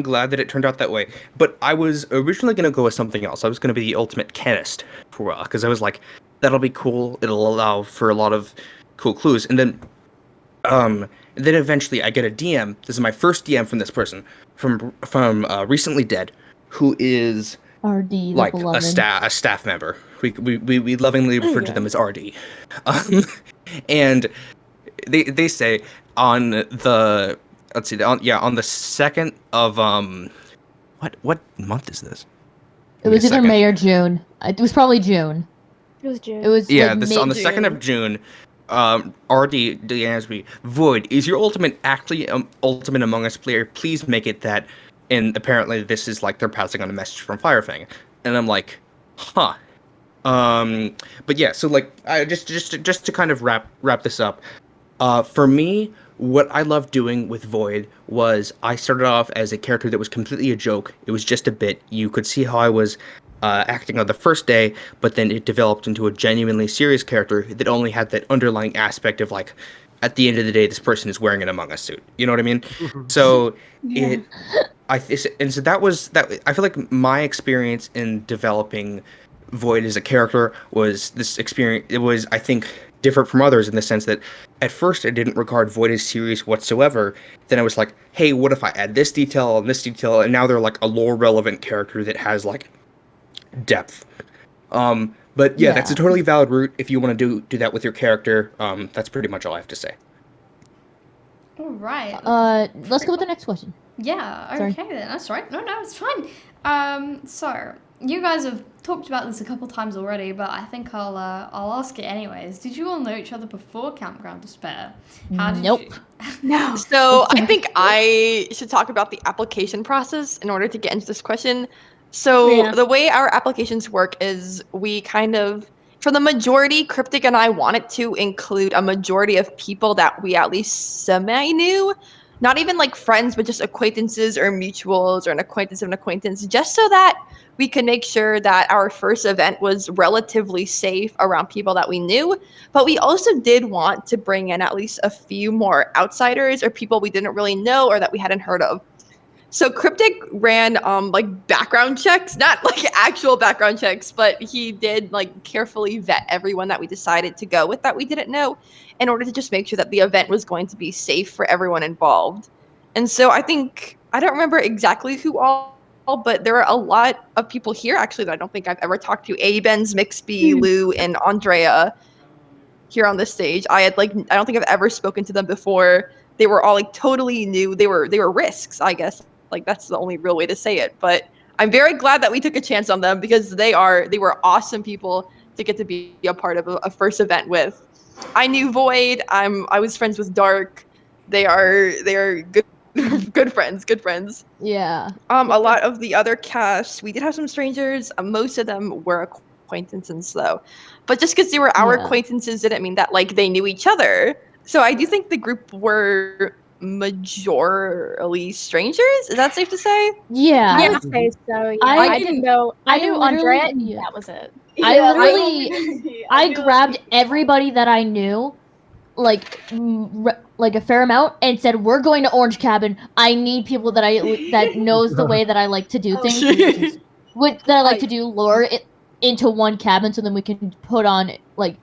glad that it turned out that way. But I was originally gonna go with something else. I was gonna be the ultimate chemist for a while, because I was like, that'll be cool. It'll allow for a lot of cool clues. And then eventually I get a DM. This is my first DM from this person from Recently Dead, who is RD, the like beloved. a staff member. We lovingly refer to them as RD. And they say on the on the 2nd of what month is this? It was either May or June. It was probably June. It was June. It was like This on the 2nd of June. RD asks me, Void, is your ultimate actually Ultimate Among Us player? Please make it that. And apparently this is like they're passing on a message from Firefang, and I'm like, huh. But yeah, so like I just to kind of wrap this up. For me, what I loved doing with Void was I started off as a character that was completely a joke. It was just a bit. You could see how I was acting on the first day, but then it developed into a genuinely serious character that only had that underlying aspect of like, at the end of the day, this person is wearing an Among Us suit. You know what I mean? So so that was that. I feel like my experience in developing Void as a character was this experience. It was, I think, different from others in the sense that at first I didn't regard Void as serious whatsoever. Then I was like, hey, what if I add this detail and this detail, and now they're like a lore relevant character that has like depth. But yeah, that's a totally valid route if you want to do that with your character. That's pretty much all I have to say. All right. Let's go with the next question. Yeah, Sorry. okay then. That's right. No, it's fine. So you guys have talked about this a couple times already, but I think I'll ask it anyways. Did you all know each other before Campground Despair? How did Nope. you? No. So I think I should talk about the application process in order to get into this question. So Yeah. the way our applications work is we kind of, for the majority, Cryptic and I wanted to include a majority of people that we at least semi knew. not even like friends, but just acquaintances or mutuals or an acquaintance of an acquaintance, just so that we can make sure that our first event was relatively safe around people that we knew. But we also did want to bring in at least a few more outsiders or people we didn't really know or that we hadn't heard of. So Cryptic ran like background checks, not like actual background checks, but he did like carefully vet everyone that we decided to go with that we didn't know in order to just make sure that the event was going to be safe for everyone involved. And so I don't remember exactly who all, but there are a lot of people here actually that I don't think I've ever talked to. Abens, Mixby, Lou, and Andrea here on this stage. I don't think I've ever spoken to them before. They were all like totally new. They were risks, I guess. Like that's the only real way to say it. But I'm very glad that we took a chance on them because they were awesome people to get to be a part of a first event with. I knew Void. I was friends with Dark. They are good good friends. Yeah. A lot of the other cast, we did have some strangers. Most of them were acquaintances though. But just because they were our acquaintances didn't mean that like they knew each other. So I do think the group were majorly strangers. Is that safe to say? Yeah. I would say so. Yeah. I didn't know. I knew literally- Andrea, and yeah. that was it. I grabbed everybody that I knew, like a fair amount, and said, "We're going to Orange Cabin. I need people that knows the way that I like to do things, that I like to do lore into one cabin, so then we can put on like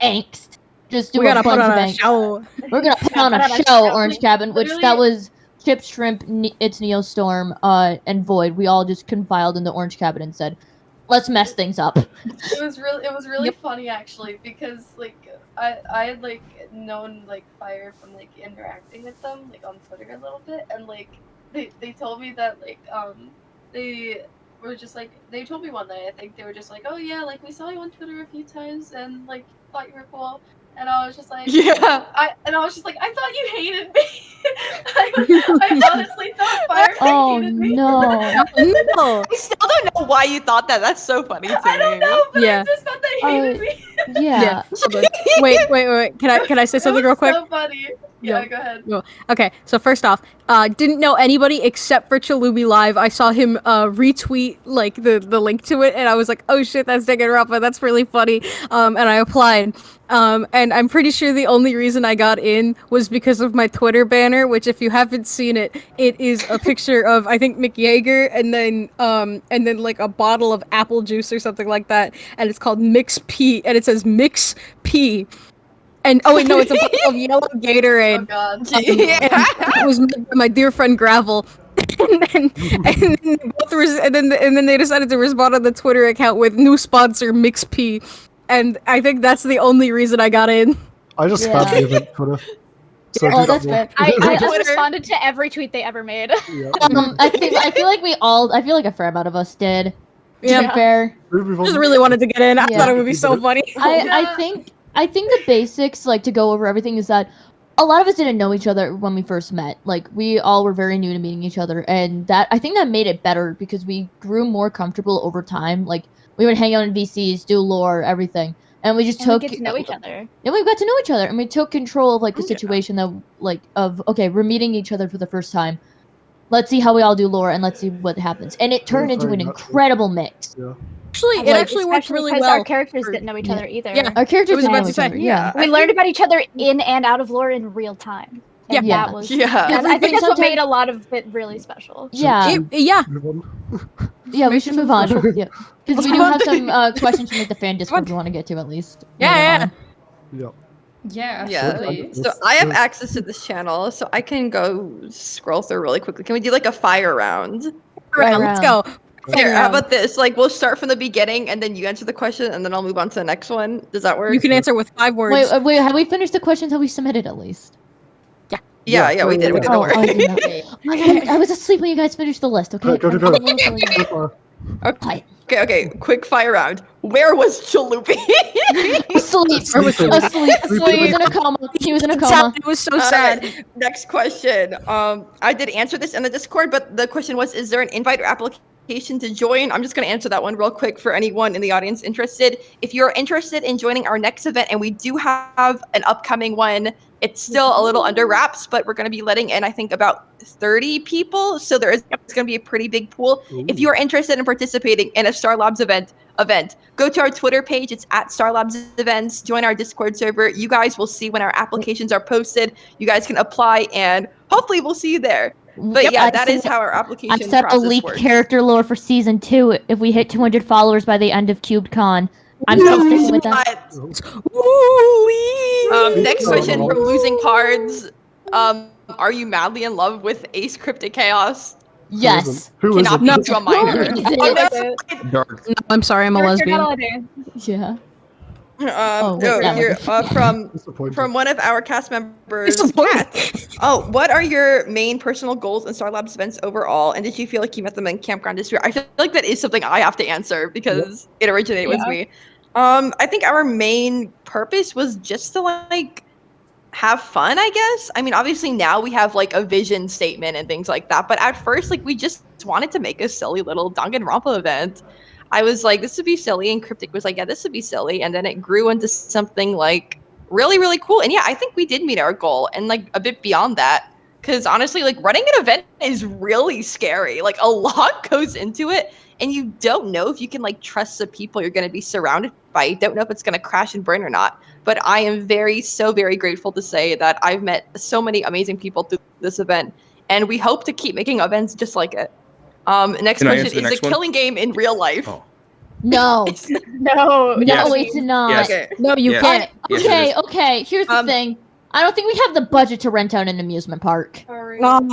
angst. Just do We gotta a bunch put on of a angst. show. We're gonna put on a show, Orange Cabin, which that was Chip, Shrimp, It's Neostorm, and Void. We all just confiled in the Orange Cabin and said, "Let's mess things up." It was really funny actually because like I had like known like Fire from like interacting with them like on Twitter a little bit, and like they told me that like they were just like, they told me one night, I think they were just like, "Oh yeah, like we saw you on Twitter a few times and like thought you were cool." And I was just like, I was just like, I thought you hated me. I honestly thought Fire hated me. No. No. I still don't know why you thought that. That's so funny to me. I don't know, but Yeah. I just thought they hated me. Yeah. Wait. Can I say something real quick? So funny. Yeah, go ahead. Okay, so first off, didn't know anybody except for Chalubi Live. I saw him retweet like the link to it, and I was like, "Oh shit, that's Danganronpa. That's really funny." And I applied. And I'm pretty sure the only reason I got in was because of my Twitter banner, which if you haven't seen it, it is a picture of I think Mick Yeager and then like a bottle of apple juice or something like that, and it's called Mix P, and it says Mix P. And oh wait, no, it's a bottle of yellow Gatorade. Oh god. Yeah. It was made by my dear friend Gravel. and then they decided to respond on the Twitter account with new sponsor Mix P. And I think that's the only reason I got in. I just spammed the event Twitter. So Oh, do that's that fair. more. I just Twitter. responded to every tweet they ever made. Yeah. I feel like a fair amount of us did. To be Yeah. fair. Move on. Just really wanted to get in. I Yeah. thought it would be so funny. I think the basics, like, to go over everything, is that a lot of us didn't know each other when we first met. Like, we all were very new to meeting each other, and I think that made it better because we grew more comfortable over time. Like, we would hang out in VCs, do lore, everything, and we just And we took get to know each other. And we got to know each other, and we took control of like the situation of okay, we're meeting each other for the first time. Let's see how we all do lore, and let's see what happens. And it turned into very an natural. incredible mix. It actually worked really because well. our characters didn't know each other either. Yeah. Our characters I was didn't about know to each say, other. Yeah. We learned about each other in and out of lore in real time. And Yeah. that was Yeah. I think Everything that's what sometimes- made a lot of it really special. Yeah. Yeah. Move on. Yeah, we should move on. Yeah, because we do move have on. some questions from like the fan Discord we want to get to at least. Yeah, later yeah. on. Yeah. Yeah, Yeah. absolutely. So I have access to this channel, so I can go scroll through really quickly. Can we do like a fire round? Right Let's round. go. Here, how about this? Like, we'll start from the beginning, and then you answer the question, and then I'll move on to the next one. Does that work? You can answer with 5 words. Wait, have we finished the questions that we submitted at least? Yeah, we did. We did. Don't worry. I didn't know. Oh my God, I was asleep when you guys finished the list. Okay. Go. Quiet. Okay. Quick fire round. Where was Chalupi? Asleep. Sleeping. Asleep. He was in a coma. He was in a coma. It was so sad. Next question. I did answer this in the Discord, but the question was: is there an invite or application application to join? I'm just going to answer that one real quick for anyone in the audience interested. If you're interested in joining our next event, and we do have an upcoming one, it's still a little under wraps, but we're going to be letting in, I think, about 30 people. So there is going to be a pretty big pool. If you're interested in participating in a Star Labs event, go to our Twitter page. It's at Star Labs Events. Join our Discord server. You guys will see when our applications are posted. You guys can apply, and hopefully we'll see you there. But yeah, that is how our application I've set a process leak works. character lore for season 2 if we hit 200 followers by the end of CubedCon. I'm still sticking with that. Next question from Losing Cards. Are you madly in love with Ace Cryptic Chaos? Yes. Who Cannot isn't? be to a minor. Dark. No, I'm sorry, I'm a lesbian. Yeah. Here, Disappointing. from one of our cast members, Kat. Oh, what are your main personal goals in Star Labs events overall? And did you feel like you met them in Campground this year? I feel like that is something I have to answer because it originated with me. I think our main purpose was just to like have fun, I guess. I mean, obviously now we have like a vision statement and things like that, but at first, like we just wanted to make a silly little Danganronpa event. I was like, this would be silly, and Cryptic was like, yeah, this would be silly, and then it grew into something like really, really cool. And yeah, I think we did meet our goal, and like a bit beyond that, because honestly, like running an event is really scary. Like a lot goes into it, and you don't know if you can like trust the people you're going to be surrounded by. You don't know if it's going to crash and burn or not. But I am so very grateful to say that I've met so many amazing people through this event, and we hope to keep making events just like it. Next Can I question answer the is next a one? killing game in real life. Oh. No. No, Yes. No, it's not. Yes. Okay. No, you Yes. can't. Yes, it Okay, is. okay. Here's the thing. I don't think we have the budget to rent out an amusement park. Sorry. Leaks?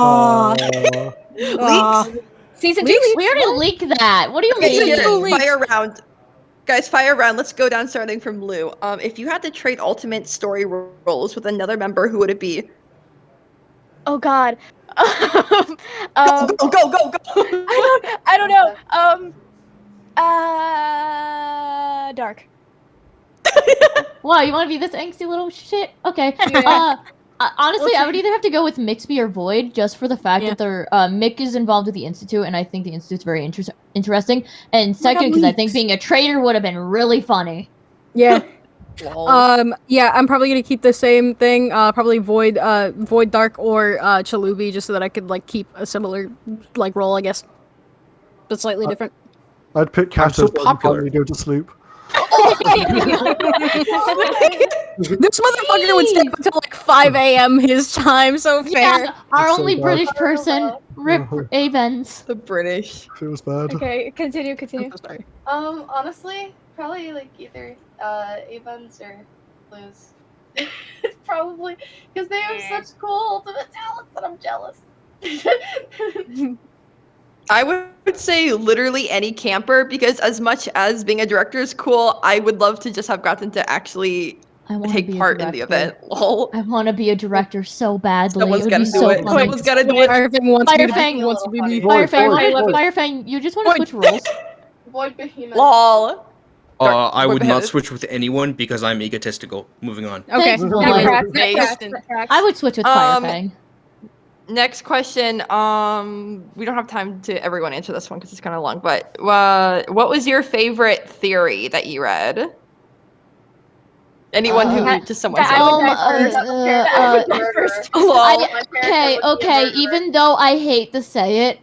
Season Leaks? 2. We already leaked that. What do you Okay, so mean? here, fire round. Guys, fire round. Let's go down starting from Lou. If you had to trade ultimate story roles with another member, who would it be? Oh God. Go. I don't know. Dark. Wow, you want to be this angsty little shit? Okay. Yeah. Honestly, I would either have to go with Mixby or Void, just for the fact that they're Mick is involved with the Institute, and I think the Institute's very interesting. And second, because I think being a traitor would have been really funny. Yeah. Yeah, I'm probably gonna keep the same thing. Probably Void, Dark, or Chalubi, just so that I could like keep a similar like role, I guess, but slightly different. I'd pick Cat so as well, popular. finally go to sleep. This motherfucker would stay up until like 5 a.m. his time. So fair. Yeah, our That's so only bad. British person, Rip Avens. The British. Feels bad. Okay, continue. I'm so sorry. Honestly, probably like either Avens or Blues. Probably because they have such cool ultimate talents that I'm jealous. I would say literally any camper, because as much as being a director is cool, I would love to just have gotten to actually I want to take be part a in the director. event. Lol. I want to be a director so badly. Someone's it would gotta be do so it. funny. Someone's gotta do it. Firefang wants me to Firefang be. Wants to be me. Void, Firefang, you just want to Void. switch roles? Void Behemoth. Lol. I would not Behemoth. switch with anyone because I'm egotistical. Moving on. Okay. Thanks, That Void. tracks, that Based tracks, in- that tracks. I would switch with Firefang. Next question. We don't have time to everyone answer this one because it's kind of long. But what was your favorite theory that you read? Anyone who just someone I said. would die first. Lol. Okay, even though I hate to say it,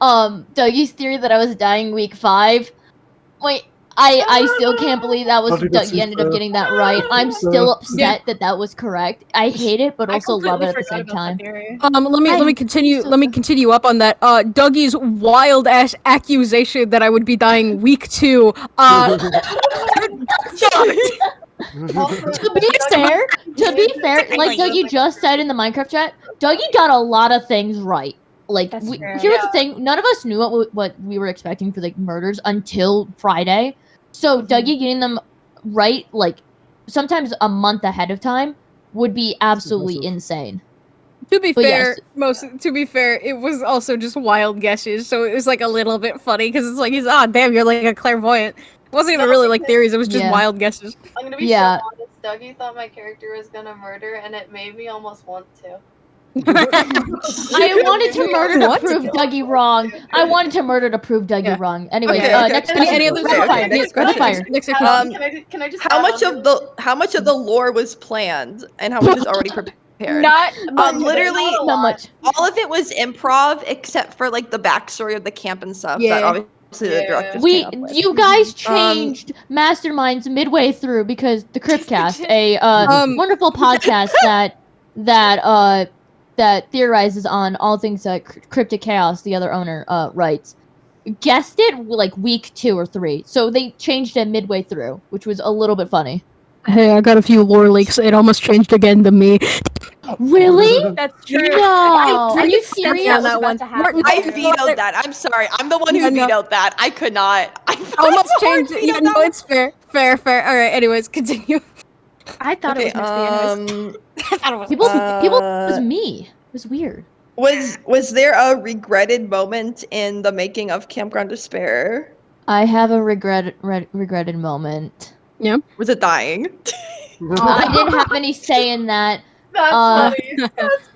Dougie's theory that I was dying week 5. Wait, I still can't believe that was Dougie, that's Dougie ended up fair. getting that right. I'm still upset that was correct. I hate it, but also love it at the same time. Let me continue up on that. Dougie's wild ass accusation that I would be dying week 2. To be fair, like Dougie just said in the Minecraft chat, Dougie got a lot of things right. Like, That's fair. here's the thing: none of us knew what we were expecting for like murders until Friday. So Dougie getting them right, like sometimes a month ahead of time, would be absolutely insane. To be But fair, yes. to be fair, it was also just wild guesses, so it was like a little bit funny because it's like damn, you're like a clairvoyant. It wasn't even really like theories; it was just Yeah. wild guesses. I'm gonna be Yeah. so honest. Dougie thought my character was gonna murder, and it made me almost want to. I wanted to murder to What? prove Dougie wrong. I wanted to murder to prove Dougie Yeah. wrong. Anyways, Okay. next Any question. other Rapid fire. next Rapid question? fire. Next Um, question. Can I just How add much on of to the lore was planned and how much is already prepared? Not Literally Not a Not lot. much. all of it was improv except for like the backstory of the camp and stuff that Yeah. obviously the Yeah. directors We, came up with. you guys changed masterminds midway through because the Cryptcast, a wonderful podcast that theorizes on all things that Cryptic Chaos, the other owner, writes, guessed it like week 2 or 3. So they changed it midway through, which was a little bit funny. Hey, I got a few lore leaks. It almost changed again to me. Really? That's true. No. Are you That's serious? that one. Martin, I no, vetoed that. I'm sorry. I'm the one who Yeah, no. vetoed that. I could not. I almost so hard changed it. vetoed Yeah, that no, one. it's fair. Fair. All right. Anyways, continue. I thought Okay, it was next to you. I thought it was People it was me. It was weird. Was there a regretted moment in the making of Campground Despair? I have a regretted moment. Was it dying? I didn't have any say in that. That's funny.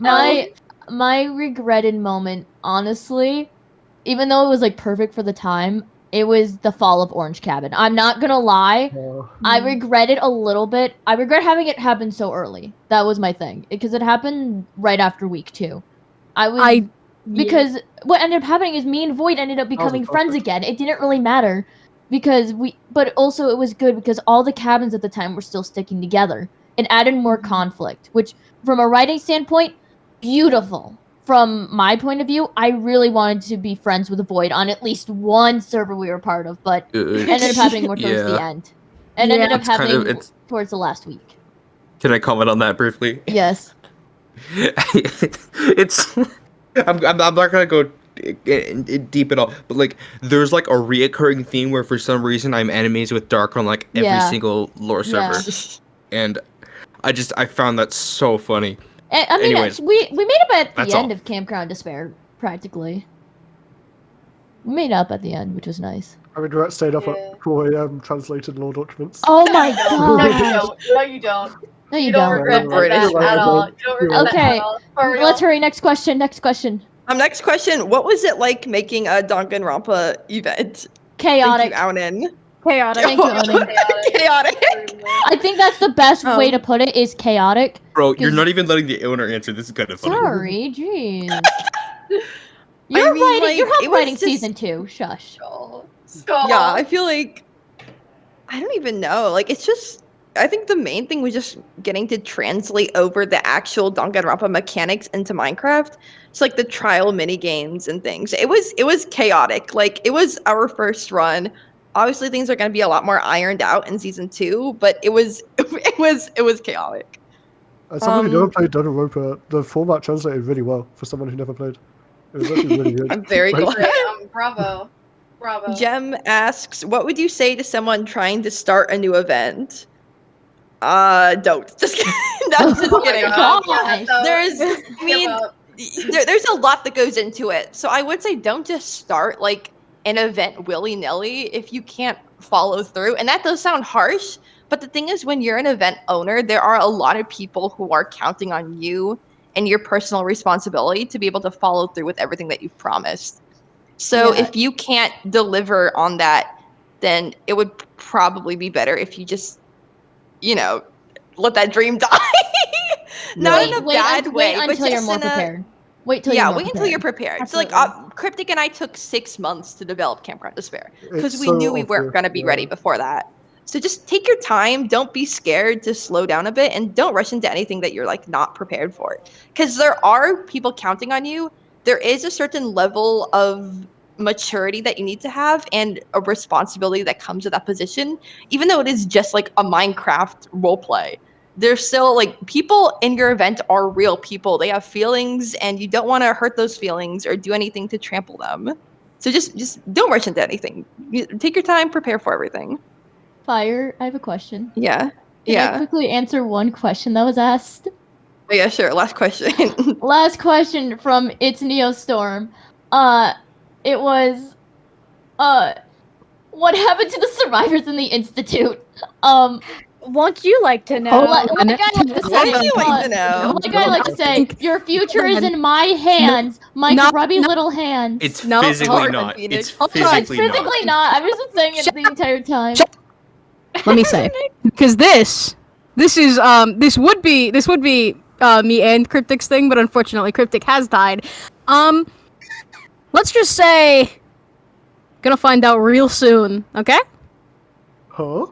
That's My regretted moment, honestly, even though it was like perfect for the time, it was the fall of Orange Cabin. I'm not gonna lie. I regret it a little bit. I regret having it happen so early. That was my thing. Because it happened right after week 2. Because what ended up happening is me and Void ended up becoming friends again. It didn't really matter because but also it was good because all the cabins at the time were still sticking together. It added more conflict, which from a writing standpoint, beautiful. From my point of view, I really wanted to be friends with Void on at least one server we were part of, but it ended up happening more towards the end. It ended up happening towards the last week. Can I comment on that briefly? Yes. It's I'm not gonna go deep at all, but like there's like a reoccurring theme where for some reason I'm enemies with Dark on like every single lore server, and I found that so funny. I mean, Anyways, we made up at the that's end all. of Campground Despair, practically. We made up at the end, which was nice. I mean, Rat stayed up at 4 a.m. translated law documents. Oh my No, you god! don't. No, you don't. No, You don't regret British that at all. You don't regret that Okay, at all. For real. let's hurry. Next question. Next question. Next question. What was it like making a Danganronpa event? Chaotic. Thank you, Aunin. Chaotic. Thank you, Oni. Chaotic. I think that's the best way to put it. Is chaotic. Bro, you're 'Cause- not even letting the owner answer. This is kind of funny. Sorry, jeez. mean, You're like, You're help it was writing just- season 2. Shush. Skull. Yeah, I feel like I don't even know. Like it's just I think the main thing was just getting to translate over the actual Danganronpa mechanics into Minecraft. So like the trial mini games and things. It was chaotic. Like it was our first run. Obviously things are going to be a lot more ironed out in season 2, but it was chaotic. As someone who never played Danganronpa, the format translated really well for someone who never played. It was actually really good. I'm very Right. glad. Great, bravo. Bravo. Jem asks, what would you say to someone trying to start a new event? Don't. Just kidding. No, just Oh my kidding. God. Gosh. Yeah, There's, Give I mean, up. there's a lot that goes into it. So I would say don't just start like an event willy-nilly if you can't follow through. And that does sound harsh, but the thing is when you're an event owner, there are a lot of people who are counting on you and your personal responsibility to be able to follow through with everything that you've promised. So if you can't deliver on that, then it would probably be better if you just, let that dream die. Not in a bad way, Wait but until you're just more in a prepared. Wait till you're more wait until you're prepared. So like Cryptic and I took 6 months to develop Campground Despair because It's we so knew we weren't obvious, going to be yeah. ready before that. So just take your time. Don't be scared to slow down a bit and don't rush into anything that you're like not prepared for. Because there are people counting on you. There is a certain level of maturity that you need to have and a responsibility that comes with that position, even though it is just like a Minecraft roleplay. There's still like people in your event are real people. They have feelings and you don't want to hurt those feelings or do anything to trample them. So just don't rush into anything. Take your time, prepare for everything. Fire, I have a question. Yeah. Can I quickly answer one question that was asked? Oh, yeah, sure. Last question. Last question from It's Neostorm. It was, what happened to the survivors in the Institute? Won't you like to know? Like I like to say, Wouldn't you like to know? like I like to say, your future is in my hands, my grubby little hands. It's No, physically hold on, not. Phoenix. It's Hold on. It's physically physically not. not. I've just been saying it the entire time. Let me say, because this would be me and Cryptic's thing, but unfortunately Cryptic has died. Let's just say, gonna find out real soon. Okay, Huh?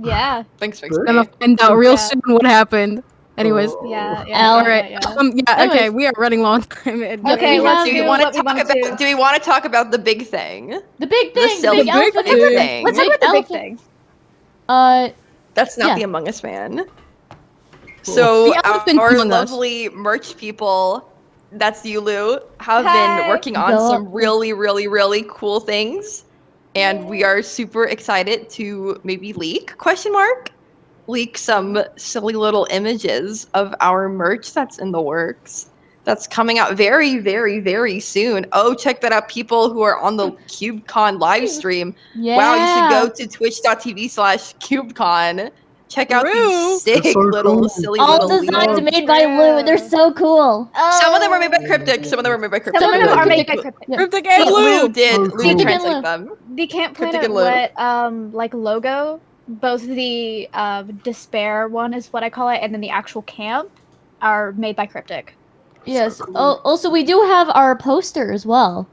Yeah, Thanks, gonna find out real Yeah. soon what happened. Anyways, yeah, Al, all right. yeah. Yeah, Anyways. okay, we are running long time. Okay, we let's have- Do do we want what to we talk want to about? Do we want to talk about the big thing? The big The thing, the silly big elephant in the room. thing. Let's talk Big about the big elephant. thing. That's not Yeah. the Among Us man. So The elephant our among us. lovely merch people, that's Yulu, have Hi. been working on Go. some really, really, really cool things, and we are super excited to maybe leak some silly little images of our merch that's in the works. That's coming out very, very, very soon. Oh, check that out, people who are on the CubeCon live stream. Yeah. Wow, you should go to twitch.tv/CubeCon. Check out True. these sick It's so little, cool. silly All little designs leaves. made by Lou. They're so cool. Some of them are made by Cryptic, some of them are made by Cryptic. Some of them Some are of made them by are Cryptic. Yeah. Cryptic and But Lou Lou. did So Lou cool. translate them. The Camp Cryptic Planet and Lou. What like logo, both the despair one is what I call it, and then the actual camp are made by Cryptic. Yes. cool. Oh, also, we do have our poster as well.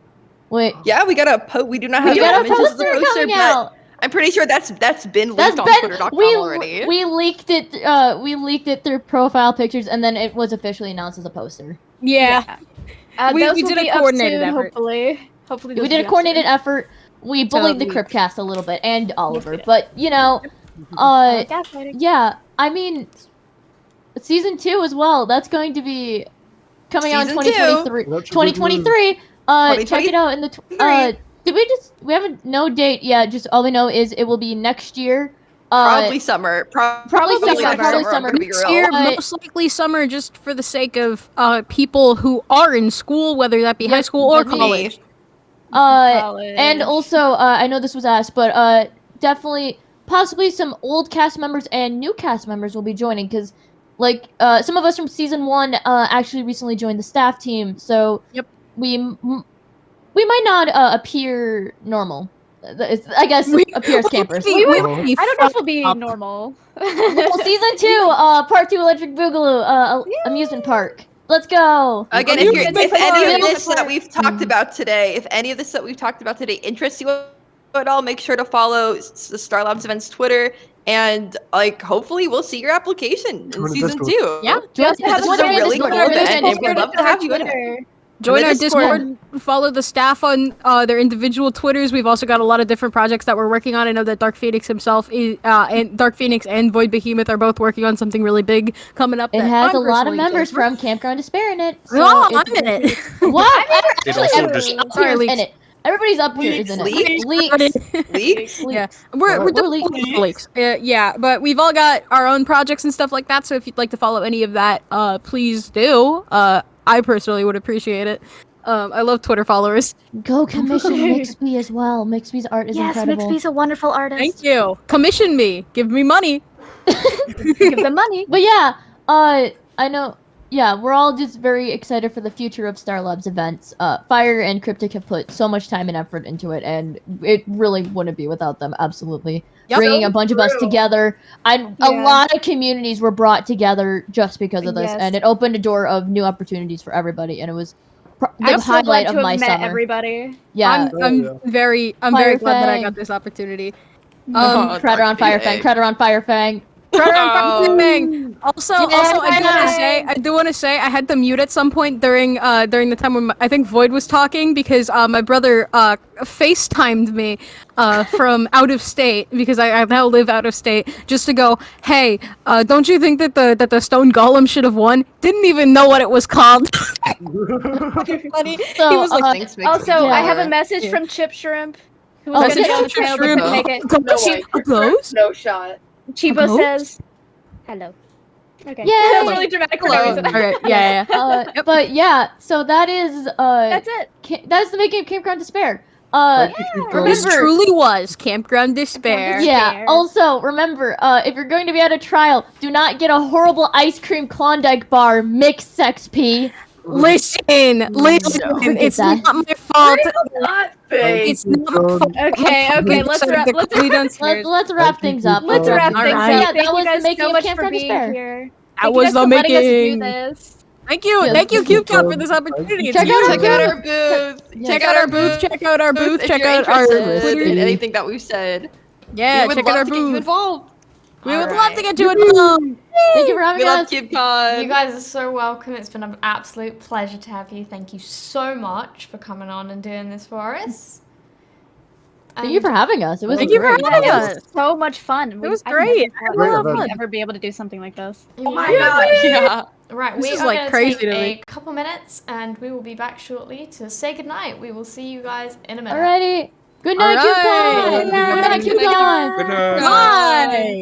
Wait. Yeah, we got we do not have We the got a images of the poster poster, coming but out. I'm pretty sure that's been That's leaked on been Twitter.com we already. we leaked it. We leaked it through profile pictures, and then it was officially announced as a poster. Yeah. We Those will did a be up coordinated soon, effort. hopefully. Hopefully, We those did will a be up coordinated soon. effort. We bullied the Totally. Cryptcast a little bit, and Oliver, did. but you know, Gaslighting. yeah. I mean, season 2 as well. That's going to be coming out in Season 2023. That's a good 2023. Check it out in the. Did we have no date yet? Just all we know is it will be next year. Probably summer. probably next summer, probably I'm summer. gonna be Next real. year, But- most likely summer, just for the sake of people who are in school, whether that be high Yep, school or that's me. college. And also, I know this was asked, but definitely, possibly some old cast members and new cast members will be joining because, like, some of us from season 1 actually recently joined the staff team, so Yep. we might not appear normal. I guess appear as campers. We will will I don't know if it'll be normal. Well, season 2, part 2, Electric Boogaloo, amusement park. Let's go. Again, You if can if take any part. of this that we've talked about today, interests you at all, make sure to follow the Star Labs Events Twitter, and like hopefully we'll see your application in Join the season Discord. 2. Yeah. We also have This is a Twitter, really Discord, cool our event, and Discord, we'd love to our have you in it. Twitter. Join the our Discord. Discord, follow the staff on their individual Twitters. We've also got a lot of different projects that we're working on. I know that Dark Phoenix himself and Dark Phoenix and Void Behemoth are both working on something really big coming up. It that has I'm a lot of personally members excited from Campground Despair in it. for. Oh, So I'm in it. What? It Actually, also everybody just- up Sorry, here is leaks. in it. Everybody's up here is in it. Leaks? Leaks. Leaks? Yeah, Leaks. we're We're doing leaks. leaks. Yeah, but we've all got our own projects and stuff like that. So if you'd like to follow any of that, please do. I personally would appreciate it. I love Twitter followers. Go commission Mixby as well. Mixby's art is Yes, incredible. Mixby's a wonderful artist. Thank you. Commission me. Give me money. Give them money. But yeah, I know. Yeah, we're all just very excited for the future of Star Labs events. Fire and Cryptic have put so much time and effort into it, and it really wouldn't be without them. Absolutely, Yep. bringing a bunch of us True. together. A Yeah. lot of communities were brought together just because of this, Yes. and it opened a door of new opportunities for everybody. And it was the I'm so glad highlight to of have my met summer. everybody. Yeah, I'm yeah. very Fire glad that I Fang. got this opportunity. Oh, Crater on Dark Fire Phoenix. Fang. Crater on Fire Fang. Also, I do want to say, I had to mute at some point during the time when I think Void was talking because my brother FaceTimed me from out of state because I now live out of state just to go, hey, don't you think that the stone golem should have won? Didn't even know what it was called. Funny. So, He was like, Thanks, Mixby. Also, I have a Yeah. message Yeah. from Chip Shrimp, who Oh, was going to Chip be on the panel but Shrimp. couldn't make it. No She way. goes? No shot. Chibo ghost? says, hello. Okay. Yay! That was really dramatic for no Hello. reason. Alright, yeah. But yeah, so that is That's it. that is the making of Campground Despair. Thank you, Cube This Guy. truly was Campground Despair. Yeah. Fair. Also, remember, if you're going to be at a trial, do not get a horrible ice cream Klondike bar mixed XP. Listen, listen, forget it's that. not my fault. Not big. It's not my fault. Okay, let's wrap. Let's wrap things up. Let's wrap All things right. up. Yeah, Thank that was you guys the making so of much for Campground being Despair. here. That Thank you was guys the for letting us do making. this. Thank you, Yes, thank you, thank you, CubeCat, for Tom. this opportunity. Check It's out you. our Check out our booth. Yeah. Check out our booth. Check out our booth. if Check you're out our interested in booth. anything that we've said. Yeah, we would check love out our to get you booth. involved. We would love Alright. to get you involved. Thank you for having We love us. KubeCon. You guys are so welcome. It's been an absolute pleasure to have you. Thank you so much for coming on and doing this for us. Thank you for having us. It was Thank you for great. having It us. was so much fun. It was I great. never Great thought event. we'd ever be able to do something like this. Oh my god. Yeah. Right, This we is, are like, going to crazy take to a me. couple minutes and we will be back shortly to say goodnight. We will see you guys in a minute. Alrighty. Good night, Alright. CubeCon. Good night, Good night. CubeCon. Good night. Bye.